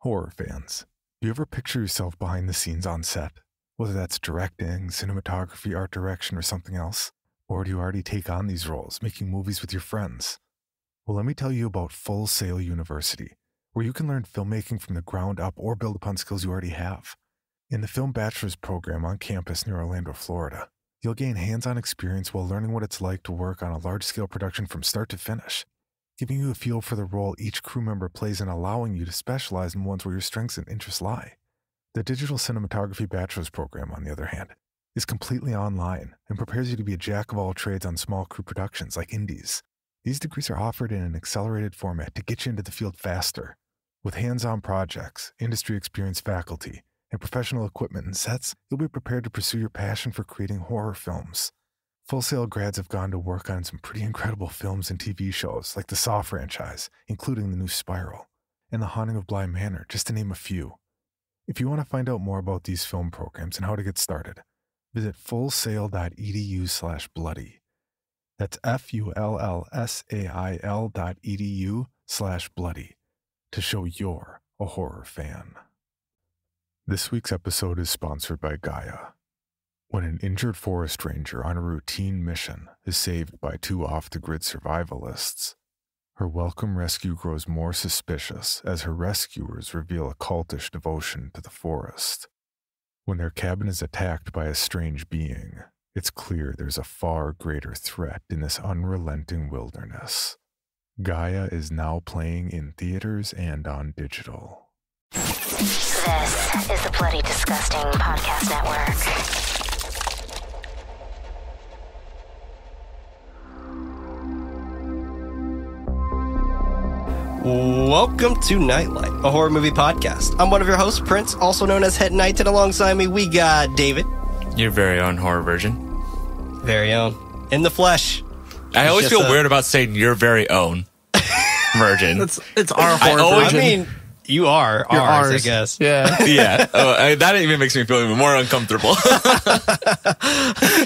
Horror fans, do you ever picture yourself behind the scenes on set? Whether that's directing, cinematography, art direction, or something else? Or do you already take on these roles, making movies with your friends? Well, let me tell you about Full Sail University, where you can learn filmmaking from the ground up or build upon skills you already have. In the Film Bachelor's program on campus near Orlando, Florida, you'll gain hands-on experience while learning what it's like to work on a large-scale production from start to finish, giving you a feel for the role each crew member plays and allowing you to specialize in ones where your strengths and interests lie. The Digital Cinematography Bachelor's program, on the other hand, is completely online and prepares you to be a jack of all trades on small crew productions like indies. These degrees are offered in an accelerated format to get you into the field faster. With hands-on projects, industry-experienced faculty, and professional equipment and sets, you'll be prepared to pursue your passion for creating horror films. Full Sail grads have gone to work on some pretty incredible films and TV shows like the Saw franchise, including the new Spiral, and The Haunting of Bly Manor, just to name a few. If you want to find out more about these film programs and how to get started, visit fullsail.edu/bloody. That's fullsail.edu/bloody to show you're a horror fan. This week's episode is sponsored by Gaia. When an injured forest ranger on a routine mission is saved by two off-the-grid survivalists, her welcome rescue grows more suspicious as her rescuers reveal a cultish devotion to the forest. When their cabin is attacked by a strange being, it's clear there's a far greater threat in this unrelenting wilderness. Gaia is now playing in theaters and on digital. This is the Bloody Disgusting Podcast Network. Welcome to Nightlight, a horror movie podcast. I'm one of your hosts, Prince, also known as Head Knight, and alongside me we got David. Your very own horror virgin. Very own. In the flesh. I always feel weird about saying your very own virgin. It's our horror virgin. I mean, you are ours, I guess. Yeah. Yeah. That even makes me feel even more uncomfortable.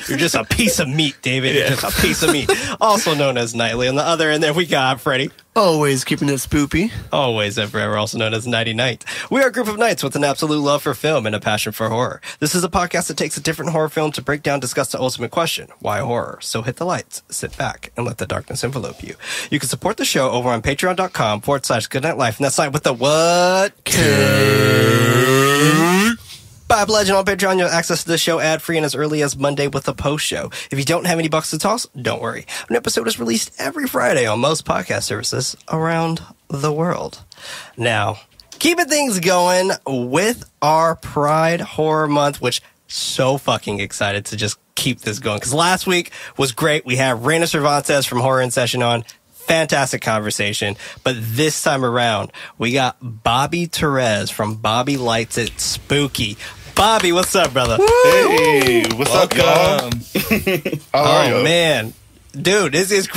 You're just a piece of meat, David. You're just a piece of meat. Also known as Nightly. On the other end there we got Freddy. Always keeping it spoopy. Always and forever, also known as Nighty Night. We are a group of knights with an absolute love for film and a passion for horror. This is a podcast that takes a different horror film to break down, discuss the ultimate question, why horror? So hit the lights, sit back, and let the darkness envelope you. You can support the show over on patreon.com/goodnightlife, and that's signed with the what? By Legend on Patreon, you'll access to the show ad-free and as early as Monday with a post-show. If you don't have any bucks to toss, don't worry. An episode is released every Friday on most podcast services around the world. Now, keeping things going with our Pride Horror Month, which so fucking excited to just keep this going. Because last week was great. We had Reina Cervantes from Horror in Session on. Fantastic conversation. But this time around, we got Bobby Torres from Bobby Lights It Spooky. Bobby, what's up, brother? Woo! Hey, what's up, y'all? How are you? Man. Dude, this is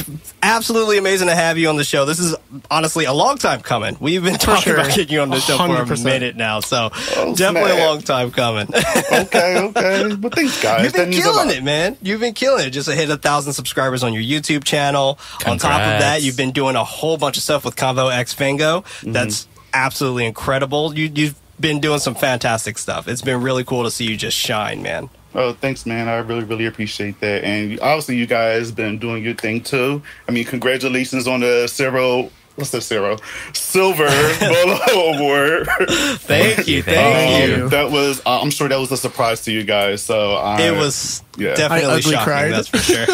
absolutely amazing to have you on the show. This is honestly a long time coming. We've been talking about getting you on the show 100%. For a minute now, so definitely a long time coming. Okay. Well, thanks, guys. You've been killing it, man. You've been killing it. Just hit 1,000 subscribers on your YouTube channel. Congrats. On top of that, you've been doing a whole bunch of stuff with Convo X Fango. That's absolutely incredible. You've been doing some fantastic stuff. It's been really cool to see you just shine, man. Oh, thanks, man. I really appreciate that. And obviously, you guys been doing your thing, too. I mean, congratulations on the Silver Bolo Award. Thank you. That was, I'm sure that was a surprise to you guys. So it was definitely shocking. Cried. That's for sure. In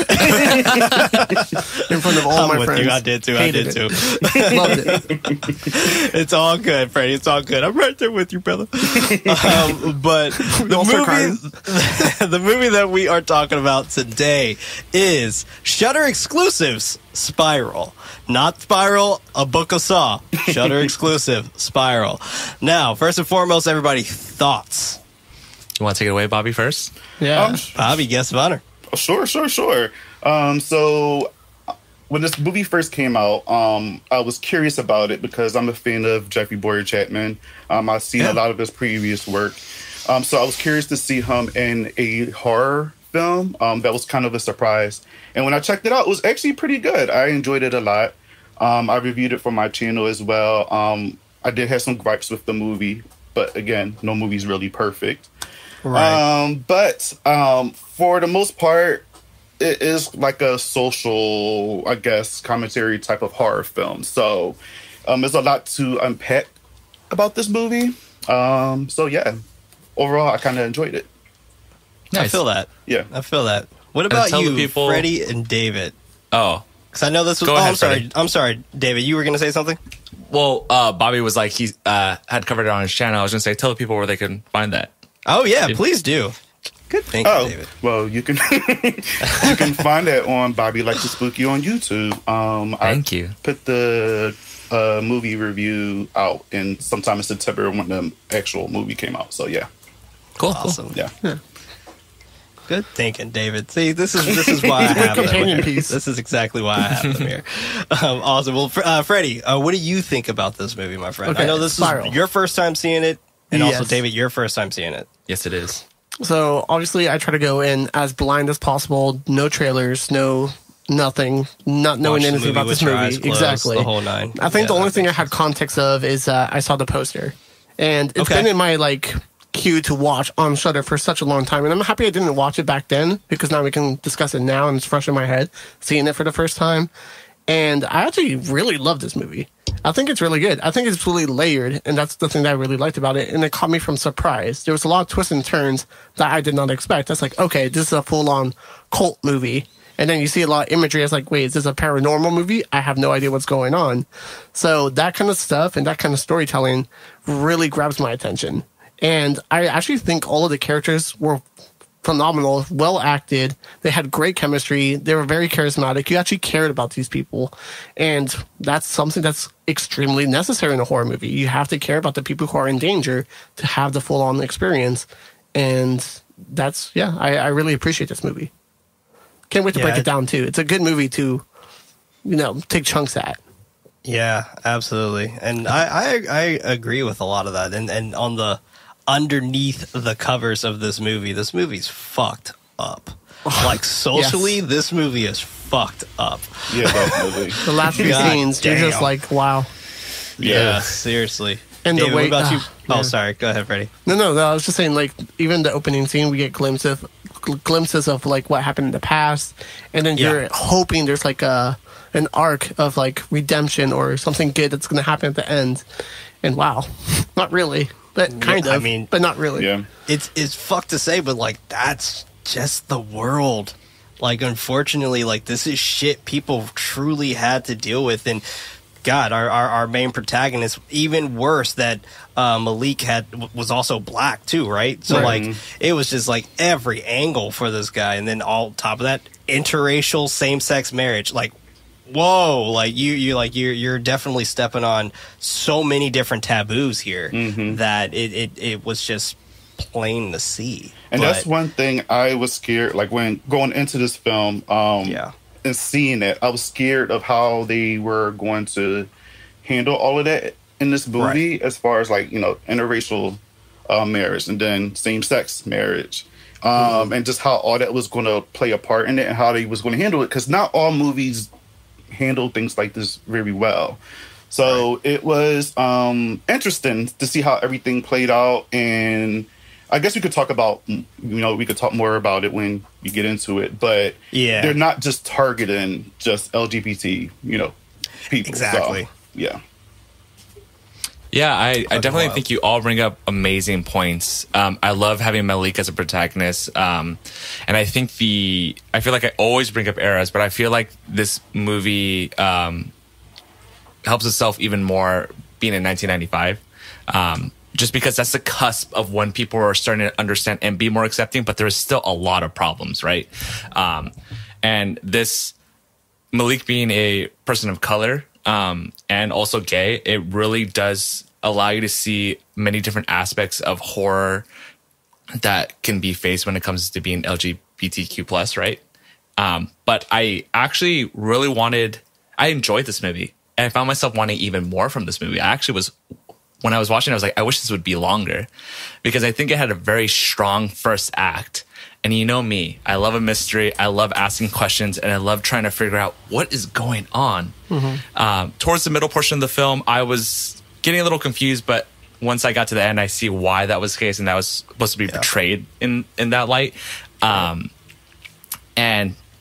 front of all my friends. I did too. Loved it. It's all good, Freddie. It's all good. I'm right there with you, brother. But the movie that we are talking about today is Shudder exclusives Spiral. Not Spiral, a Book of Saw. Shudder exclusive Spiral. Now, first and foremost, everybody, thoughts. You want to take it away, Bobby, first? Yeah. Bobby, guest of honor. Sure. So when this movie first came out, I was curious about it because I'm a fan of Jeffrey Boyer Chapman. I've seen a lot of his previous work. So I was curious to see him in a horror film. That was kind of a surprise. And when I checked it out, it was actually pretty good. I enjoyed it a lot. I reviewed it for my channel as well. I did have some gripes with the movie, but again, no movie's really perfect. Right. But for the most part, it is like a social, I guess, commentary type of horror film. So there's a lot to unpack about this movie. So yeah, overall, I kind of enjoyed it. I feel that. Yeah. I feel that. What about tell the you, people- Freddie and David? Oh, Because I know this was... Go ahead, I'm sorry. Freddie. I'm sorry, David. You were going to say something? well, Bobby was like, he had covered it on his channel. I was going to say, tell the people where they can find that. Oh, yeah. Please do. Good. Thank you, David. Well, you can you can find it on Bobby Like the Spooky on YouTube. Thank you. Put the movie review out in sometime in September when the actual movie came out. So yeah, Cool. Awesome. yeah. Good thinking, David. See, this is why I have them companion here. piece. This is exactly why I have them here. Awesome. Well, Freddie, what do you think about this movie, my friend? Okay, I know this Spiral. is your first time seeing it, and also, Yes. David, your first time seeing it. Yes, it is. So obviously, I try to go in as blind as possible. No trailers, no nothing, not knowing Watch the anything about with this your movie. eyes closed, Exactly. the whole nine. I think the Yeah, only that thing I makes had context of is I saw the poster, and it's Okay. been in my queue to watch on Shudder for such a long time, and I'm happy I didn't watch it back then because now we can discuss it now and it's fresh in my head, seeing it for the first time. And I actually really love this movie. I think it's really good. I think it's really layered, and that's the thing that I really liked about it. And it caught me from surprise. There was a lot of twists and turns that I did not expect. That's like, okay, this is a full-on cult movie. And then you see a lot of imagery. It's like, wait, is this a paranormal movie? I have no idea what's going on. So that kind of stuff and that kind of storytelling really grabs my attention. And I actually think all of the characters were phenomenal, well acted. They had great chemistry. They were very charismatic. You actually cared about these people. And that's something that's extremely necessary in a horror movie. You have to care about the people who are in danger to have the full on experience. And that's, yeah, I really appreciate this movie. Can't wait to break it down too. It's a good movie to, take chunks at. Yeah, absolutely. And I agree with a lot of that. And on the underneath the covers of this movie's fucked up. Like socially, Yes. this movie is fucked up. Yeah, definitely. The last few God scenes, you're just damn. like, wow. Yeah, seriously. And the David, way- what about you? yeah. Oh, sorry. Go ahead, Freddie. No, I was just saying, even the opening scene, we get glimpses of what happened in the past, and then you're hoping there's an arc of redemption or something good that's going to happen at the end. And wow, not really, but kind of. I mean, but not really. Yeah. It's fucked to say, but that's just the world. Unfortunately, this is shit people truly had to deal with. And God, our main protagonist, even worse that Malik was also black too, right? So Right. it was just every angle for this guy, and then on top of that, interracial same-sex marriage. Whoa, you're definitely stepping on so many different taboos here that it was just plain to see. And that's one thing I was scared, when going into this film, and seeing it, I was scared of how they were going to handle all of that in this movie, as far as interracial marriage and then same-sex marriage, and just how all that was going to play a part in it and how they was going to handle it, because not all movies handle things like this very well. So it was interesting to see how everything played out, and I guess we could talk about, we could talk more about it when you get into it, but they're not just targeting just LGBT, people. Exactly. So, yeah. Yeah, I definitely think you all bring up amazing points. I love having Malik as a protagonist. And I think I feel like I always bring up eras, but I feel like this movie helps itself even more being in 1995. Just because that's the cusp of when people are starting to understand and be more accepting, but there's still a lot of problems, right? And this Malik being a person of color, and also gay, it really does allow you to see many different aspects of horror that can be faced when it comes to being LGBTQ+, right? But I actually really I enjoyed this movie, and I found myself wanting even more from this movie. When I was watching, I was like, I wish this would be longer, because I think it had a very strong first act. And you know me, I love a mystery. I love asking questions, and I love trying to figure out what is going on. Towards the middle portion of the film, I was getting a little confused, but once I got to the end, I see why that was the case, and that was supposed to be portrayed in that light. And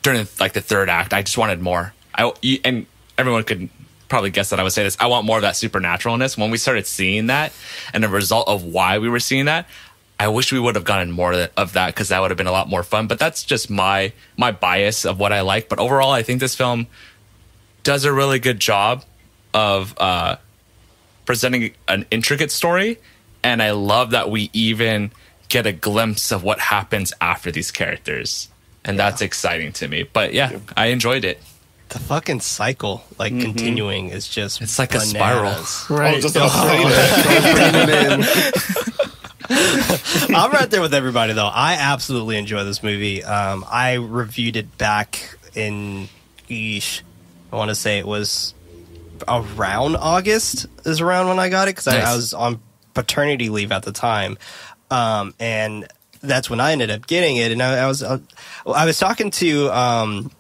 during like the third act, I just wanted more. And everyone could probably guess that I would say this. I want more of that supernaturalness. When we started seeing that, and the result of why we were seeing that, I wish we would have gotten more of that, because that would have been a lot more fun. But that's just my bias of what I like. But overall, I think this film does a really good job of presenting an intricate story. And I love that we even get a glimpse of what happens after these characters. And that's exciting to me. But yeah, I enjoyed it. The fucking cycle, like, continuing is just It's like bananas. a spiral. Right. I was just about to say that. I'm right there with everybody, though. I absolutely enjoy this movie. I reviewed it back in, I want to say it was around August is around when I got it, because I was on paternity leave at the time. And that's when I ended up getting it. And I was talking to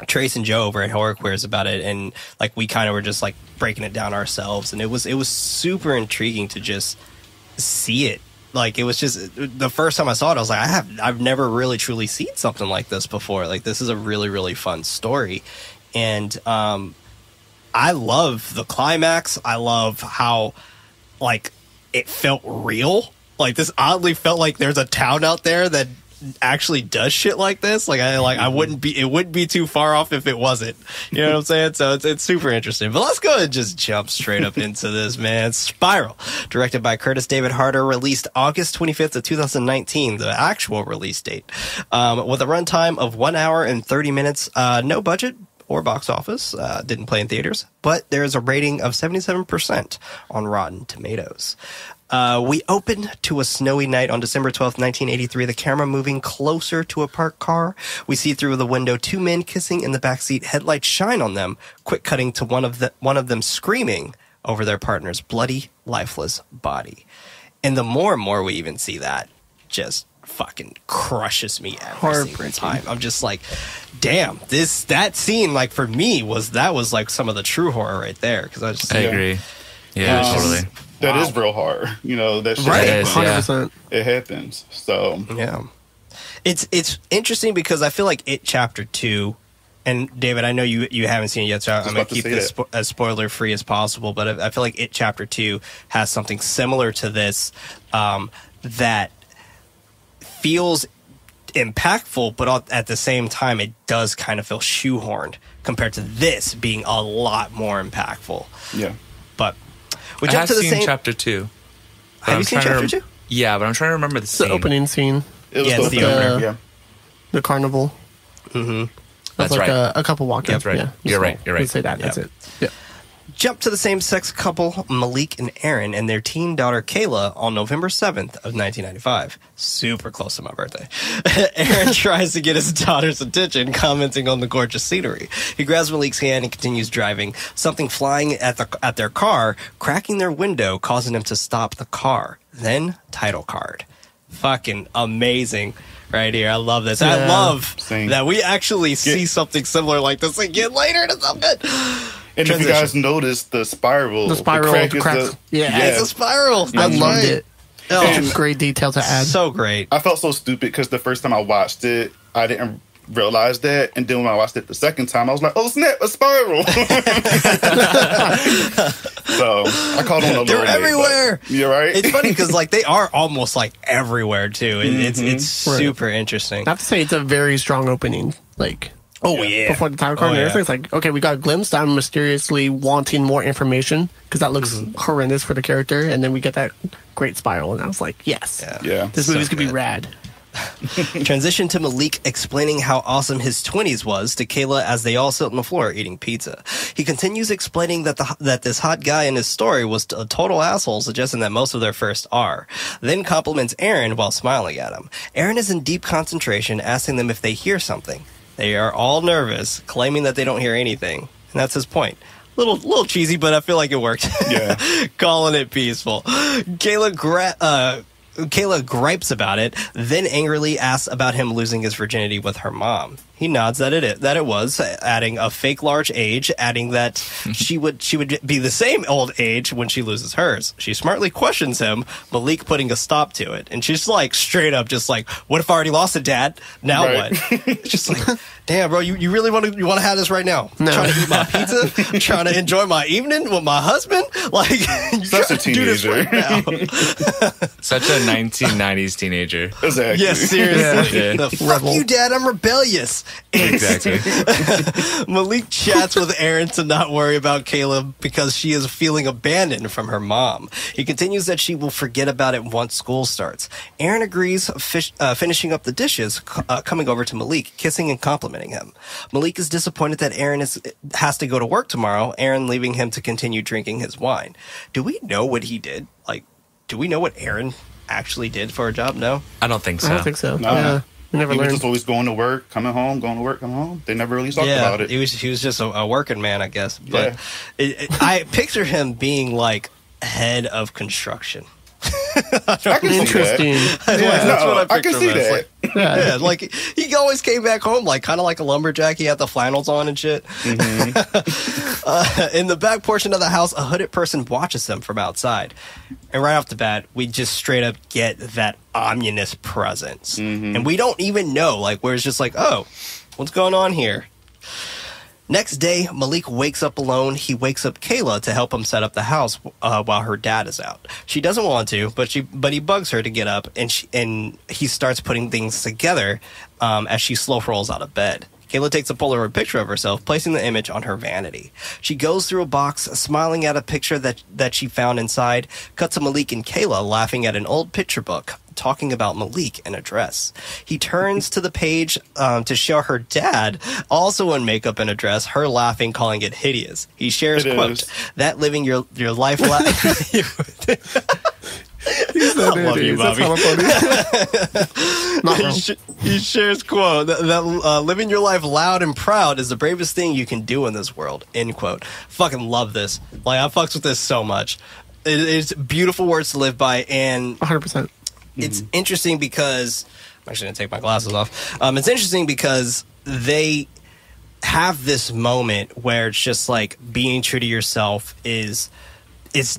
Trace and Joe over at Horror Queers about it, and like we kind of were just like breaking it down ourselves, and it was super intriguing to just see it. Like, it was just the first time I saw it, I was like, I've never really truly seen something like this before. Like, this is a really, really fun story. And I love the climax. I love how, like, it felt real. Like, this oddly felt like there's a town out there that actually does shit like this. Like, it wouldn't be too far off if it wasn't. You know what I'm saying? So it's super interesting. But let's go ahead and just jump straight up into this, man. Spiral, directed by Curtis David Harder, released August 25th of 2019, the actual release date, with a runtime of 1 hour and 30 minutes. No budget or box office, didn't play in theaters, but there's a rating of 77% on Rotten Tomatoes. We open to a snowy night on December 12th, 1983, the camera moving closer to a parked car. We see through the window two men kissing in the backseat, headlights shine on them, quick cutting to one of them screaming over their partner's bloody, lifeless body. And the more and more we even see that, just fucking crushes me every single time. I'm just like, damn, that scene, like, for me, was like some of the true horror right there. Because I agree. Yeah, totally. That is real horror. You know, that shit Right. happens. 100%. It happens. So yeah, it's interesting because I feel like It Chapter 2, and David, I know you haven't seen it yet, so I'm going to keep this as spoiler free as possible. But I feel like It Chapter 2 has something similar to this that feels impactful, but at the same time, it does kind of feel shoehorned compared to this being a lot more impactful. yeah. But we jump to the same Chapter 2. Have you seen Chapter 2? Yeah, but I'm trying to remember the scene. The opening scene, It was Yeah, it's the the opener. opener. Yeah. the carnival. Mm-hmm. That's like right. a couple walk-ins. That's right. Yeah, You're right. You're right. Let's say that. That's it. Yeah. Jump to the same-sex couple, Malik and Aaron, and their teen daughter, Kayla, on November 7th of 1995. Super close to my birthday. Aaron tries to get his daughter's attention, commenting on the gorgeous scenery. He grabs Malik's hand and continues driving, something flying at their car, cracking their window, causing them to stop the car. Then, title card. Fucking amazing. Right here. I love this. Yeah. I love Same. that we actually see something similar like this again later, and it's so good. And if you guys notice the spiral, The spiral, crack the is crack. yeah. It's a spiral. I That's loved right. it. Oh, Such a great detail to add. so great. I felt so stupid because the first time I watched it, I didn't realize that, and then when I watched it the second time, I was like, "Oh snap, a spiral!" So I called on the They're Lord. everywhere. You're right. It's funny because like they are almost like everywhere too. It's Right. super interesting. I have to say, it's a very strong opening. Like, Oh yeah. before the title card and yeah. everything, it's like, okay, we got a glimpse. I'm mysteriously wanting more information because that looks horrendous for the character, and then we get that great spiral, and I was like, yes, Yeah. this So movie's gonna be good. rad. Transition to Malik explaining how awesome his 20s was to Kayla as they all sit on the floor eating pizza. He continues explaining that this hot guy in his story was a total asshole, suggesting that most of their firsts are. Then compliments Aaron while smiling at him. Aaron is in deep concentration, asking them if they hear something. They are all nervous, claiming that they don't hear anything. And that's his point. Little cheesy, but I feel like it worked. Yeah. Calling it peaceful. Kayla gripes about it, then angrily asks about him losing his virginity with her mom. He nods that it was, adding a fake large age, adding that she would be the same old age when she loses hers. She smartly questions him, Malik putting a stop to it. And she's like, straight up, just like, what if I already lost it, Dad? Now Right. what? Just like, damn, bro, you really want to have this right now? No. Trying to eat my pizza? Trying to enjoy my evening with my husband? Like, you Such a gotta do this teenager. right now. Such a 1990s teenager. Exactly. Yes, seriously. Yeah. The fuck you, Dad, I'm rebellious. Exactly. Malik chats with Aaron to not worry about Caleb because she is feeling abandoned from her mom. He continues that she will forget about it once school starts. Aaron agrees, finishing up the dishes, coming over to Malik, kissing and complimenting him. Malik is disappointed that Aaron has to go to work tomorrow, Aaron leaving him to continue drinking his wine. Do we know what he did? Like, do we know what Aaron actually did for a job? No? I don't think so. I don't think so. No. Yeah. We never He was learned. just always going to work, coming home, going to work, coming home. They never really talked about it. He was just a working man, I guess. But I picture him being like head of construction. I can see that. Interesting. That's what I I can picture see him as. that. Like, yeah, like he always came back home like kind of like a lumberjack. He had the flannels on and shit. In the back portion of the house, a hooded person watches them from outside. And right off the bat, we just straight up get that ominous presence. And we don't even know, like, where it's just like, oh, what's going on here? Next day, Malik wakes up alone. He wakes up Kayla to help him set up the house while her dad is out. She doesn't want to, but he bugs her to get up, and he starts putting things together as she slow rolls out of bed. Kayla takes a Polaroid picture of herself, placing the image on her vanity. She goes through a box, smiling at a picture that she found inside, cut to Malik and Kayla laughing at an old picture book, talking about Malik in a dress. He turns to the page to show her dad, also in makeup and a dress, her laughing, calling it hideous. He shares, quote, that living your life... I love you, Bobby. Not wrong. He shares, quote, that living your life loud and proud is the bravest thing you can do in this world, end quote. Fucking love this. Like, I fucks with this so much. It's beautiful words to live by, and 100%. it's interesting because... I'm actually going to take my glasses off. It's interesting because they have this moment where it's just like being true to yourself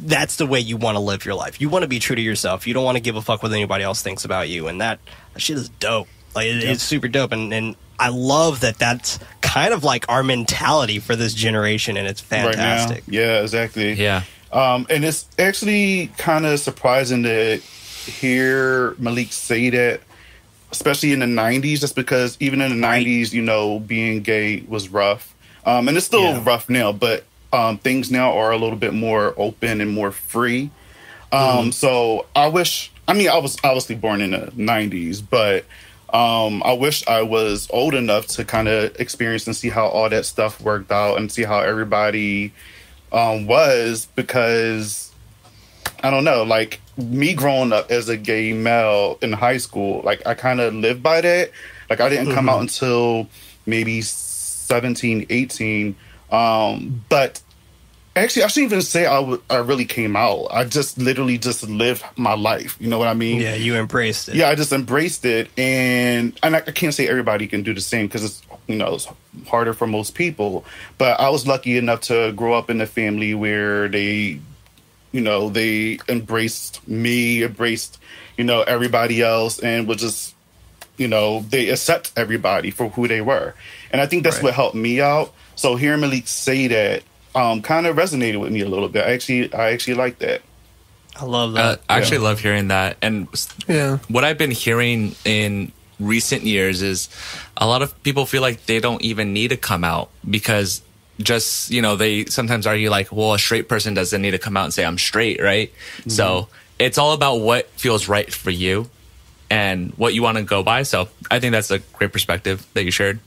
that's the way you want to live your life. You want to be true to yourself. You don't want to give a fuck what anybody else thinks about you. And that shit is dope. Like, it's super dope. And I love that that's kind of like our mentality for this generation. And it's fantastic. Right now. Yeah, exactly. Yeah. And it's actually kind of surprising to hear Malik say that, especially in the 90s, just because even in the 90s, you know, being gay was rough. And it's still rough now, but things now are a little bit more open and more free. So I was obviously born in the 90s, but I wish I was old enough to kind of experience and see how all that stuff worked out and see how everybody was, because I don't know, like me growing up as a gay male in high school, like I kind of lived by that. Like I didn't come out until maybe 17, 18. But actually, I shouldn't even say I really came out. I just literally just lived my life. You know what I mean? Yeah, you embraced it. Yeah, I just embraced it. And I can't say everybody can do the same because it's, you know, it's harder for most people. But I was lucky enough to grow up in a family where they, you know, they embraced me, embraced, you know, everybody else, and was just, you know, they accept everybody for who they were. And I think that's what helped me out. So hearing Malik say that kind of resonated with me a little bit. I actually like that. I love that. I actually love hearing that. And Yeah. what I've been hearing in recent years is a lot of people feel like they don't even need to come out because just, you know, they sometimes argue like, well, a straight person doesn't need to come out and say I'm straight, right? So it's all about what feels right for you and what you want to go by. So I think that's a great perspective that you shared.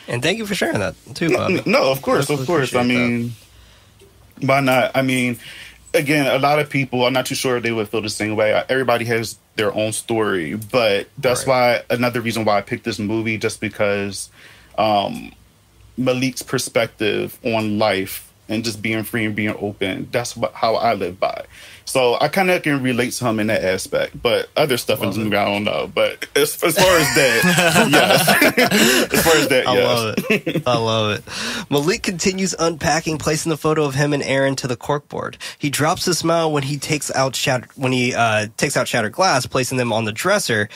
And thank you for sharing that too, Bobby. No, of course. I mean, why not? I mean, again, a lot of people, I'm not too sure if they would feel the same way. Everybody has their own story, but that's why another reason why I picked this movie, just because Malik's perspective on life and just being free and being open, that's how I live by. So I kind of can relate to him in that aspect. But other stuff in this movie, I don't know. But as far as that, yes. As far as that, yes. I love it. Malik continues unpacking, placing the photo of him and Aaron to the corkboard. He drops a smile when he takes out shattered glass, placing them on the dresser,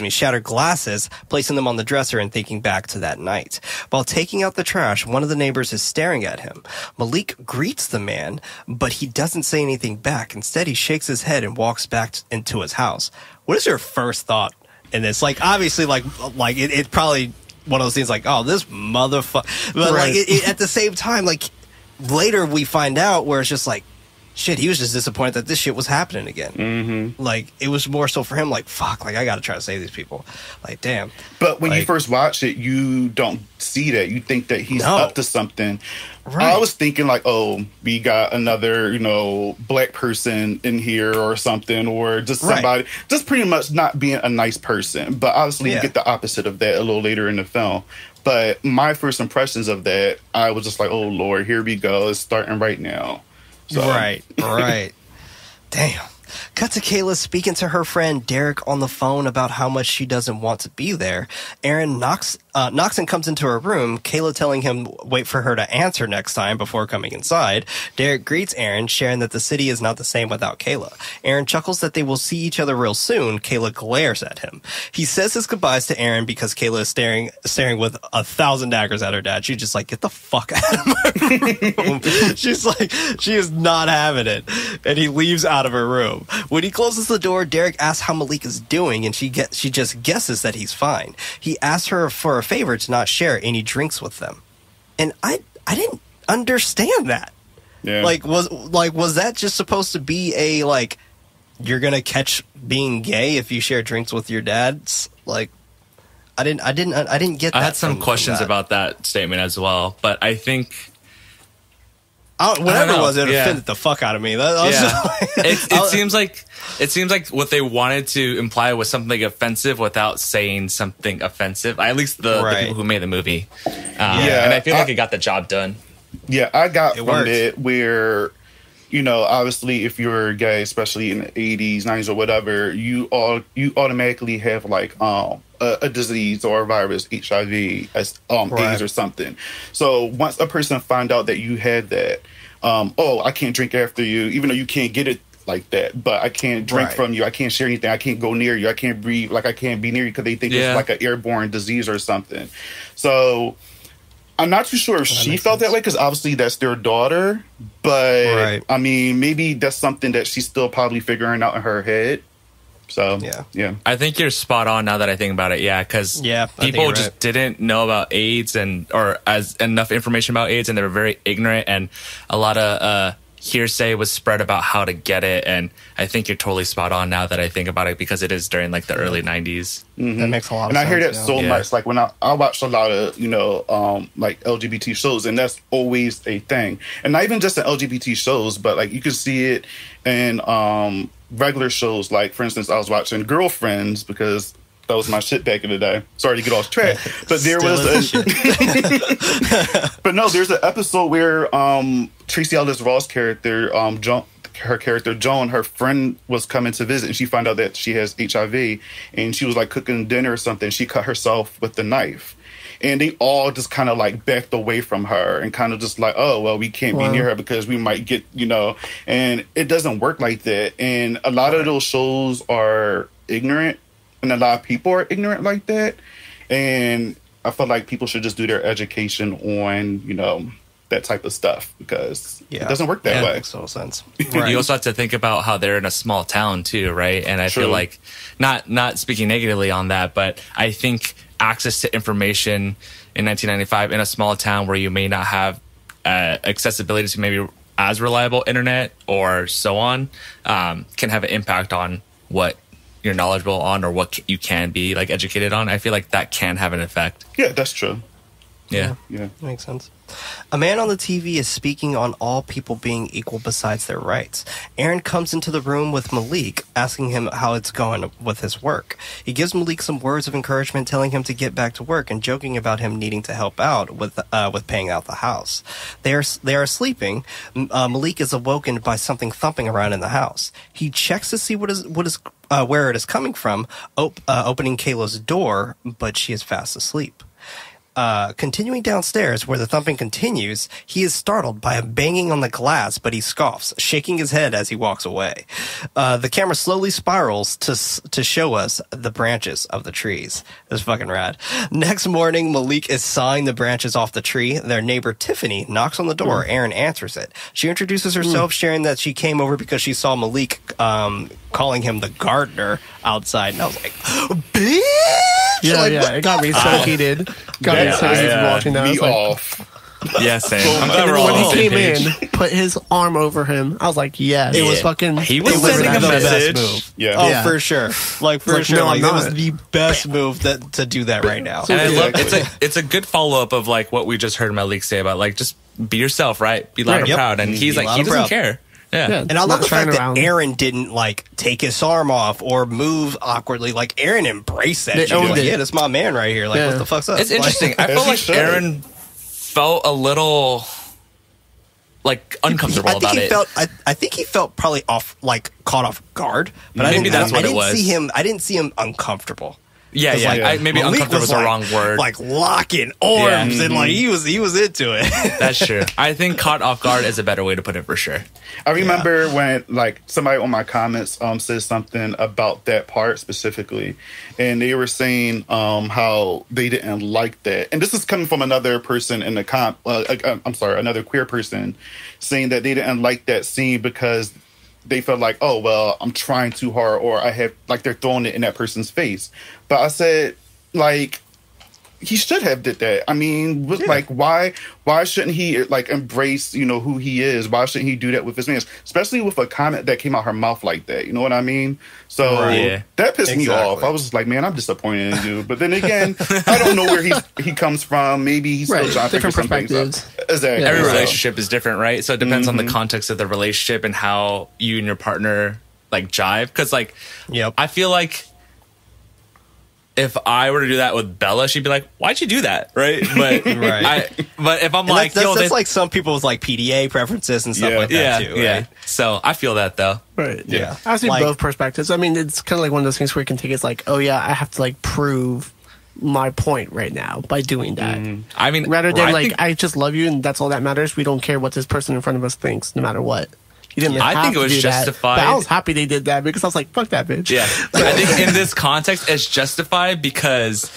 shattered glasses, placing them on the dresser and thinking back to that night. While taking out the trash, one of the neighbors is staring at him. Malik greets the man, but he doesn't say anything back. Instead, he shakes his head and walks back into his house. What is your first thought in this? Like, obviously, like it probably one of those things like, oh, this motherfucker. But Right. like, at the same time, like later we find out where it's just like, shit, he was just disappointed that this shit was happening again. Mm-hmm. Like, it was more so for him, like, fuck, like, I gotta try to save these people. Like, damn. But when you first watch it, you don't see that. You think that he's up to something. Right. I was thinking like, oh, we got another, black person in here or something, or just somebody, just pretty much not being a nice person. But obviously, you get the opposite of that a little later in the film. But my first impressions of that, I was just like, oh, Lord, here we go. It's starting right now. So. Right. Damn. Cut to Kayla speaking to her friend Derek on the phone about how much she doesn't want to be there. Aaron knocks and comes into her room, Kayla telling him wait for her to answer next time before coming inside. Derek greets Aaron, sharing that the city is not the same without Kayla. Aaron chuckles that they will see each other real soon. Kayla glares at him. He says his goodbyes to Aaron because Kayla is staring with 1,000 daggers at her dad. She's just like, get the fuck out of my room. She's like, she is not having it. And he leaves out of her room. When he closes the door, Derek asks how Malik is doing, and she just guesses that he's fine. He asks her for a favor to not share any drinks with them. And I didn't understand that. Yeah. Was that just supposed to be a, like, you're gonna catch being gay if you share drinks with your dads? Like, I didn't get that. I had some questions about that statement as well, but I think whatever it was, it offended the fuck out of me. It seems like what they wanted to imply was something offensive without saying something offensive. At least the people who made the movie. And I feel like it got the job done. Yeah, I got from it where, obviously if you're gay, especially in the 80s, 90s or whatever, you automatically have like a disease or a virus, HIV, AIDS or something. So once a person found out that you had that, I can't drink after you, even though you can't get it like that, but I can't drink from you, I can't share anything, I can't go near you, I can't breathe, like I can't be near you because they think it's like an airborne disease or something. So I'm not too sure if she felt that way because obviously that's their daughter, but I mean, maybe that's something that she's still probably figuring out in her head. So, yeah. I think you're spot on now that I think about it. Yeah, because people just didn't know about AIDS or as enough information about AIDS, and they were very ignorant, and a lot of hearsay was spread about how to get it. And I think you're totally spot on now that I think about it because it is during like the early 90s. Mm-hmm. That makes a lot of sense. And I hear that so much. Like when I watch a lot of, like LGBT shows, and that's always a thing. And not even just in LGBT shows, but like you can see it in regular shows. Like, for instance, I was watching Girlfriends because that was my shit back in the day. Sorry to get off track, but there was but no, there's an episode where Tracy Ellis Ross character, her character Joan, her friend was coming to visit, and she found out that she has HIV, and she was like cooking dinner or something. She cut herself with the knife. And they all just kind of like backed away from her and kind of just like, oh, well, we can't be near her because we might get, and it doesn't work like that. And a lot of those shows are ignorant, and a lot of people are ignorant like that. And I feel like people should just do their education on, that type of stuff because it doesn't work that way. That makes total sense. You also have to think about how they're in a small town too, right? And I feel like, not speaking negatively on that, but I think access to information in 1995 in a small town where you may not have accessibility to maybe as reliable internet or so on can have an impact on what you're knowledgeable on or what you can be like educated on. I feel like that can have an effect. Yeah, that's true. Yeah. Makes sense. A man on the TV is speaking on all people being equal besides their rights. Aaron comes into the room with Malik, asking him how it's going with his work. He gives Malik some words of encouragement, telling him to get back to work and joking about him needing to help out with paying out the house. They are sleeping. Malik is awoken by something thumping around in the house. He checks to see where it is coming from, opening Kayla's door, but she is fast asleep. Continuing downstairs, where the thumping continues, he is startled by a banging on the glass, but he scoffs, shaking his head as he walks away. The camera slowly spirals to show us the branches of the trees. It was fucking rad. Next morning, Malik is sawing the branches off the tree. Their neighbor, Tiffany, knocks on the door. Aaron answers it. She introduces herself, sharing that she came over because she saw Malik calling him the gardener outside. And I was like, bitch! Yeah, it got me so heated. Got me so heated watching that. Me off. Yeah, same. I'm And glad we're then all when on the he same came page. in, put his arm over him, I was like, yes. It was fucking... He was it sending a the message. best move. Yeah. Oh, Yeah. for sure. Like, for Like, sure. no, Like, I'm it was not. the best move to do that right now. And I love it's a good follow up of like what we just heard Malik say about like just be yourself, right? Be loud and Yep. proud. And he's Be like loud he and doesn't proud. care. Yeah. And I love the fact that around. Aaron didn't, like, take his arm off or move awkwardly. Like, Aaron embraced that They shit. Like, owned it. yeah, that's my man right here. Like, Yeah. what the fuck's up? It's interesting. I As felt he like should. Aaron felt a little like uncomfortable about it. I think he felt probably caught off guard. But Maybe that's what it was. I didn't see him uncomfortable. Yeah, 'Cause, yeah. like, Maybe Malik uncomfortable was the like- wrong word. Like locking arms and like he was into it. That's true. I think caught off guard is a better way to put it for sure. I remember when like somebody on my comments said something about that part specifically, and they were saying how they didn't like that. And this is coming from another person in the another queer person saying that they didn't like that scene because they felt like, oh, well, I'm trying too hard, or I have, like, they're throwing it in that person's face. But I said, like, he should have did that. I mean, like, why shouldn't he, like, embrace, you know, who he is? Why shouldn't he do that with his fans? Especially with a comment that came out her mouth like that. You know what I mean? So that pissed me off. I was just like, man, I'm disappointed in you. But then again, I don't know where he comes from. Maybe he's still trying to figure some things out. Exactly. Every So- relationship is different, right? So it depends on the context of the relationship and how you and your partner like jive. Because like, I feel like if I were to do that with Bella, she'd be like, "Why'd you do that?" Right? But but if I'm like, that's like some people's like PDA preferences and stuff like that too. Yeah. Right? So I feel that though. Right. Yeah. I see Like- both perspectives. I mean, it's kind of like one of those things where you can take it's like, oh yeah, I have to like prove my point right now by doing that. I mean, Rather than I like, think- I just love you and that's all that matters. We don't care what this person in front of us thinks, no matter what. You didn't I have think it to was do that, justified. but I was happy they did that because I was like, fuck that bitch. Yeah. I think in this context, it's justified because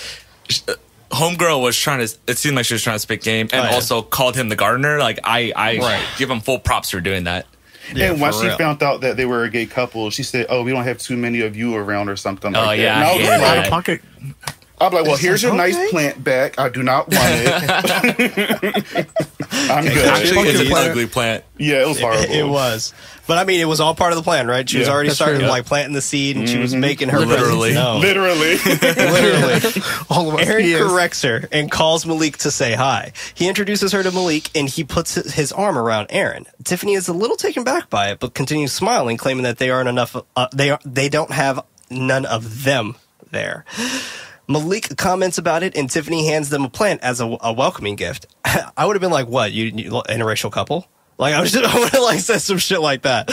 Homegirl was trying to, it seemed like she was trying to spit game and also called him the gardener. Like, I give him full props for doing that. Yeah, and once for she real. found out that they were a gay couple, she said, "Oh, we don't have too many of you around, or something like that." yeah, And I I was hated Out like, of pocket. I'm like, well, here's your like, nice okay. plant back. I do not want it. I'm good. Actually, it's an plant. ugly plant. Yeah, it was horrible. It was. But I mean, it was all part of the plan, right? She was Yeah, already that's starting true. like planting the seed and she was making her Literally. presence known. Literally. Literally. All of us. Aaron He is. corrects her and calls Malik to say hi. He introduces her to Malik and he puts his arm around Aaron. Tiffany is a little taken back by it, but continues smiling, claiming that they aren't enough. They don't have none of them there. Malik comments about it, and Tiffany hands them a plant as a welcoming gift. I would have been like, "What? You interracial couple?" Like I would have like said some shit like that.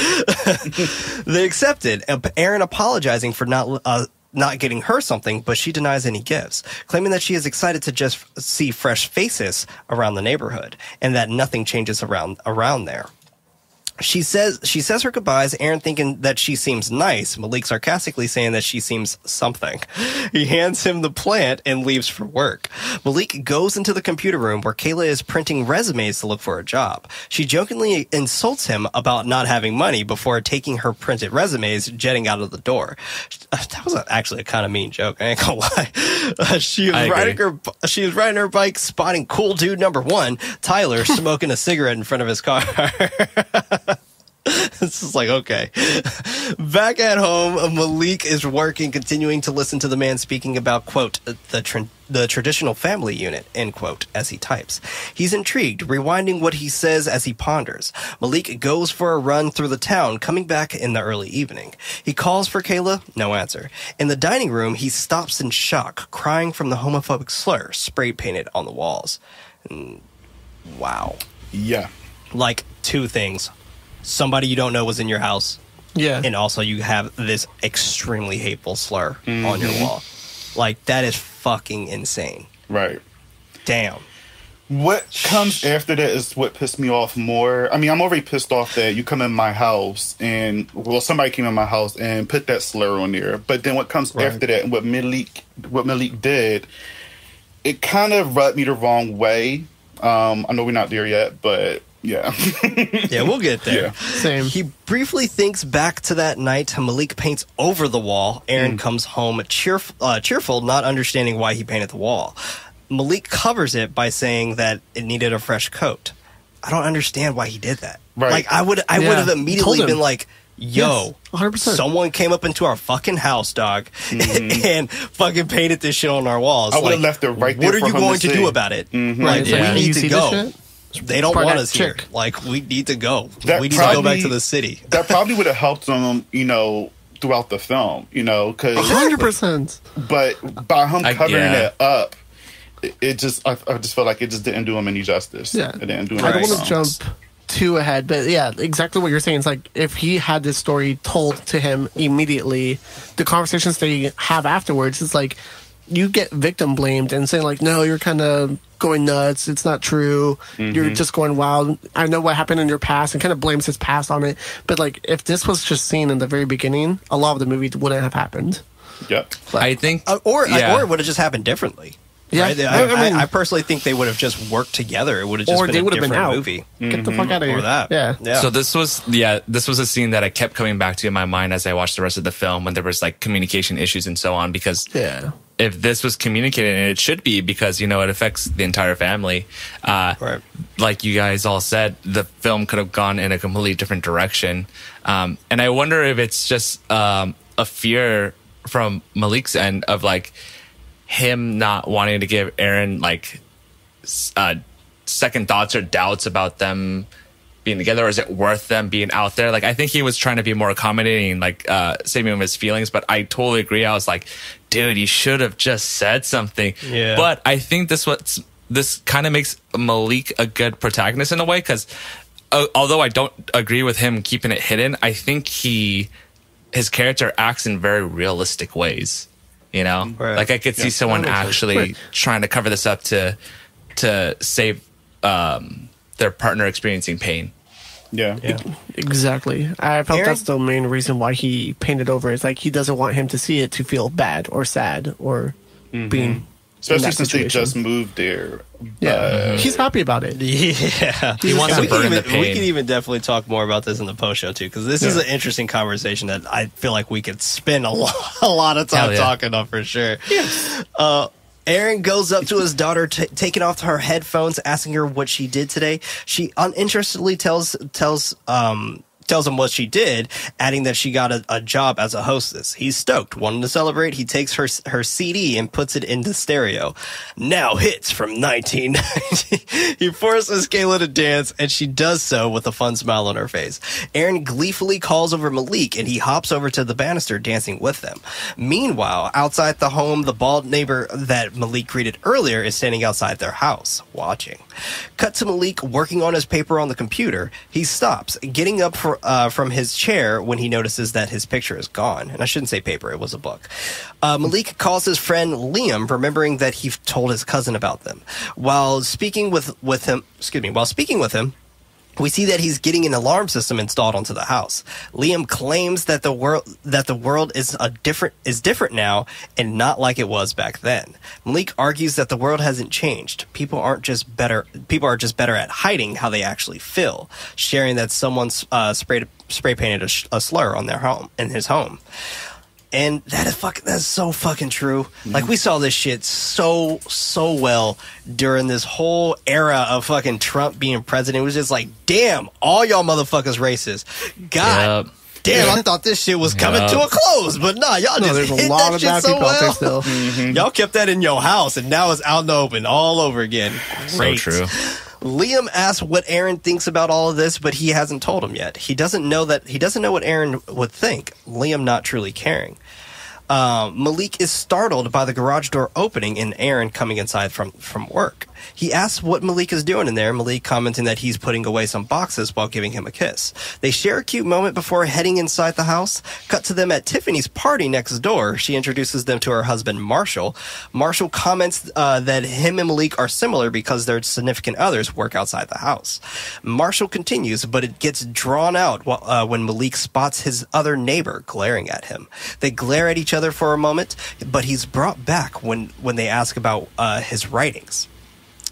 They accepted. Aaron apologizing for not getting her something, but she denies any gifts, claiming that she is excited to just see fresh faces around the neighborhood and that nothing changes around there. She says her goodbyes, Aaron thinking that she seems nice, Malik sarcastically saying that she seems something. He hands him the plant and leaves for work. Malik goes into the computer room where Kayla is printing resumes to look for a job. She jokingly insults him about not having money before taking her printed resumes, jetting out of the door. That was actually a kind of mean joke, I ain't gonna lie. She was riding her bike, spotting cool dude number one, Tyler, smoking a cigarette in front of his car. This is like, okay. Back at home, Malik is working, continuing to listen to the man speaking about, quote, the traditional family unit, end quote, as he types. He's intrigued, rewinding what he says as he ponders. Malik goes for a run through the town, coming back in the early evening. He calls for Kayla, no answer. In the dining room, he stops in shock, crying from the homophobic slur spray painted on the walls. Wow. Yeah. Like, two things. Somebody you don't know was in your house. Yeah. And also you have this extremely hateful slur on your wall. Like, that is fucking insane. Right. Damn. What comes after that is what pissed me off more. I mean, I'm already pissed off that you come in my house and, well, somebody came in my house and put that slur on there. But then what comes after that and what Malik did, it kind of rubbed me the wrong way. I know we're not there yet, but yeah. Yeah, we'll get there. Yeah. Same. He briefly thinks back to that night. Malik paints over the wall. Aaron comes home cheerful, not understanding why he painted the wall. Malik covers it by saying that it needed a fresh coat. I don't understand why he did that. Right. Like, I would have immediately been like, yo, Yes, 100%. someone came up into our fucking house, dog, and fucking painted this shit on our walls. I would have left it right there. What are for you him going to see. do about it? Right. Like, Yeah. we You need see to this go. shit? They don't Probably want that us here. chick. Like, we need to go. That We need to go back probably- to the city. That probably would have helped them, throughout the film, because 100%. but by him covering yeah. it up, it just I just felt like it just didn't do him any justice. Yeah. It didn't do him I don't any want to jump too ahead, but yeah, exactly what you're saying. It's like if he had this story told to him immediately, the conversations they have afterwards, it's like you get victim blamed and saying like, no, you're kind of going nuts. It's not true. You're just going wild. I know what happened in your past, and kind of blames his past on it. But like, if this was just seen in the very beginning, a lot of the movie wouldn't have happened. Yep. I think, Or yeah. it would have just happened differently. Yeah, Right? I mean, I personally think they would have just worked together. It would have just or been they a would have been different out. movie. Get the fuck out of here. Or that. Yeah. So this was a scene that I kept coming back to in my mind as I watched the rest of the film when there was like communication issues and so on, because Yeah. if this was communicated, and it should be, because it affects the entire family, Right. like you guys all said, the film could have gone in a completely different direction. And I wonder if it's just a fear from Malik's end of like him not wanting to give Aaron like second thoughts or doubts about them being together, or is it worth them being out there? Like, I think he was trying to be more accommodating, like saving him his feelings, but I totally agree. I was like, dude, you should have just said something. Yeah. But I think this kind of makes Malik a good protagonist in a way, because although I don't agree with him keeping it hidden, I think his character acts in very realistic ways. Right. Like I could see someone actually trying to cover this up to save their partner experiencing pain. Yeah. Exactly. I felt Aaron? that's the main reason why he painted over. It's like he doesn't want him to see it to feel bad or sad or being. Especially in that since they situation. just moved there. Yeah, he's happy about it. Yeah. He wants to burn the pain. We can even definitely talk more about this in the post show too, because this is an interesting conversation that I feel like we could spend a lot of time Hell yeah. talking on for sure. Aaron goes up to his daughter, taking off her headphones, asking her what she did today. She uninterestedly tells him what she did, adding that she got a job as a hostess. He's stoked, wanting to celebrate. He takes her CD and puts it into stereo. Now hits from 1990. He forces Kayla to dance, and she does so with a fun smile on her face. Aaron gleefully calls over Malik, and he hops over to the banister, dancing with them. Meanwhile, outside the home, the bald neighbor that Malik greeted earlier is standing outside their house, watching. Cut to Malik working on his paper on the computer. He stops, getting up from his chair when he notices that his picture is gone. And I shouldn't say paper, it was a book. Malik calls his friend Liam, remembering that he told his cousin about them. While speaking with him, we see that he's getting an alarm system installed onto the house. Liam claims that the world is different now and not like it was back then. Malik argues that the world hasn't changed. People are just better at hiding how they actually feel, sharing that someone spray painted a slur on in his home. And that's so fucking true. Like, we saw this shit so well during this whole era of fucking Trump being president. It was just like, damn, all y'all motherfuckers racist. God damn, I thought this shit was coming to a close. But nah, y'all just there's hit a lot that of shit bad so people out there well. still. Y'all kept that in your house, and now it's out in the open all over again. Great. So true. Liam asks what Aaron thinks about all of this, but he hasn't told him yet. He doesn't know what Aaron would think. Liam not truly caring. Malik is startled by the garage door opening and Aaron coming inside from work. He asks what Malik is doing in there, Malik commenting that he's putting away some boxes while giving him a kiss. They share a cute moment before heading inside the house. Cut to them at Tiffany's party next door. She introduces them to her husband, Marshall. Marshall comments that him and Malik are similar because their significant others work outside the house. Marshall continues, but it gets drawn out when Malik spots his other neighbor glaring at him. They glare at each other for a moment, but he's brought back when they ask about his writings.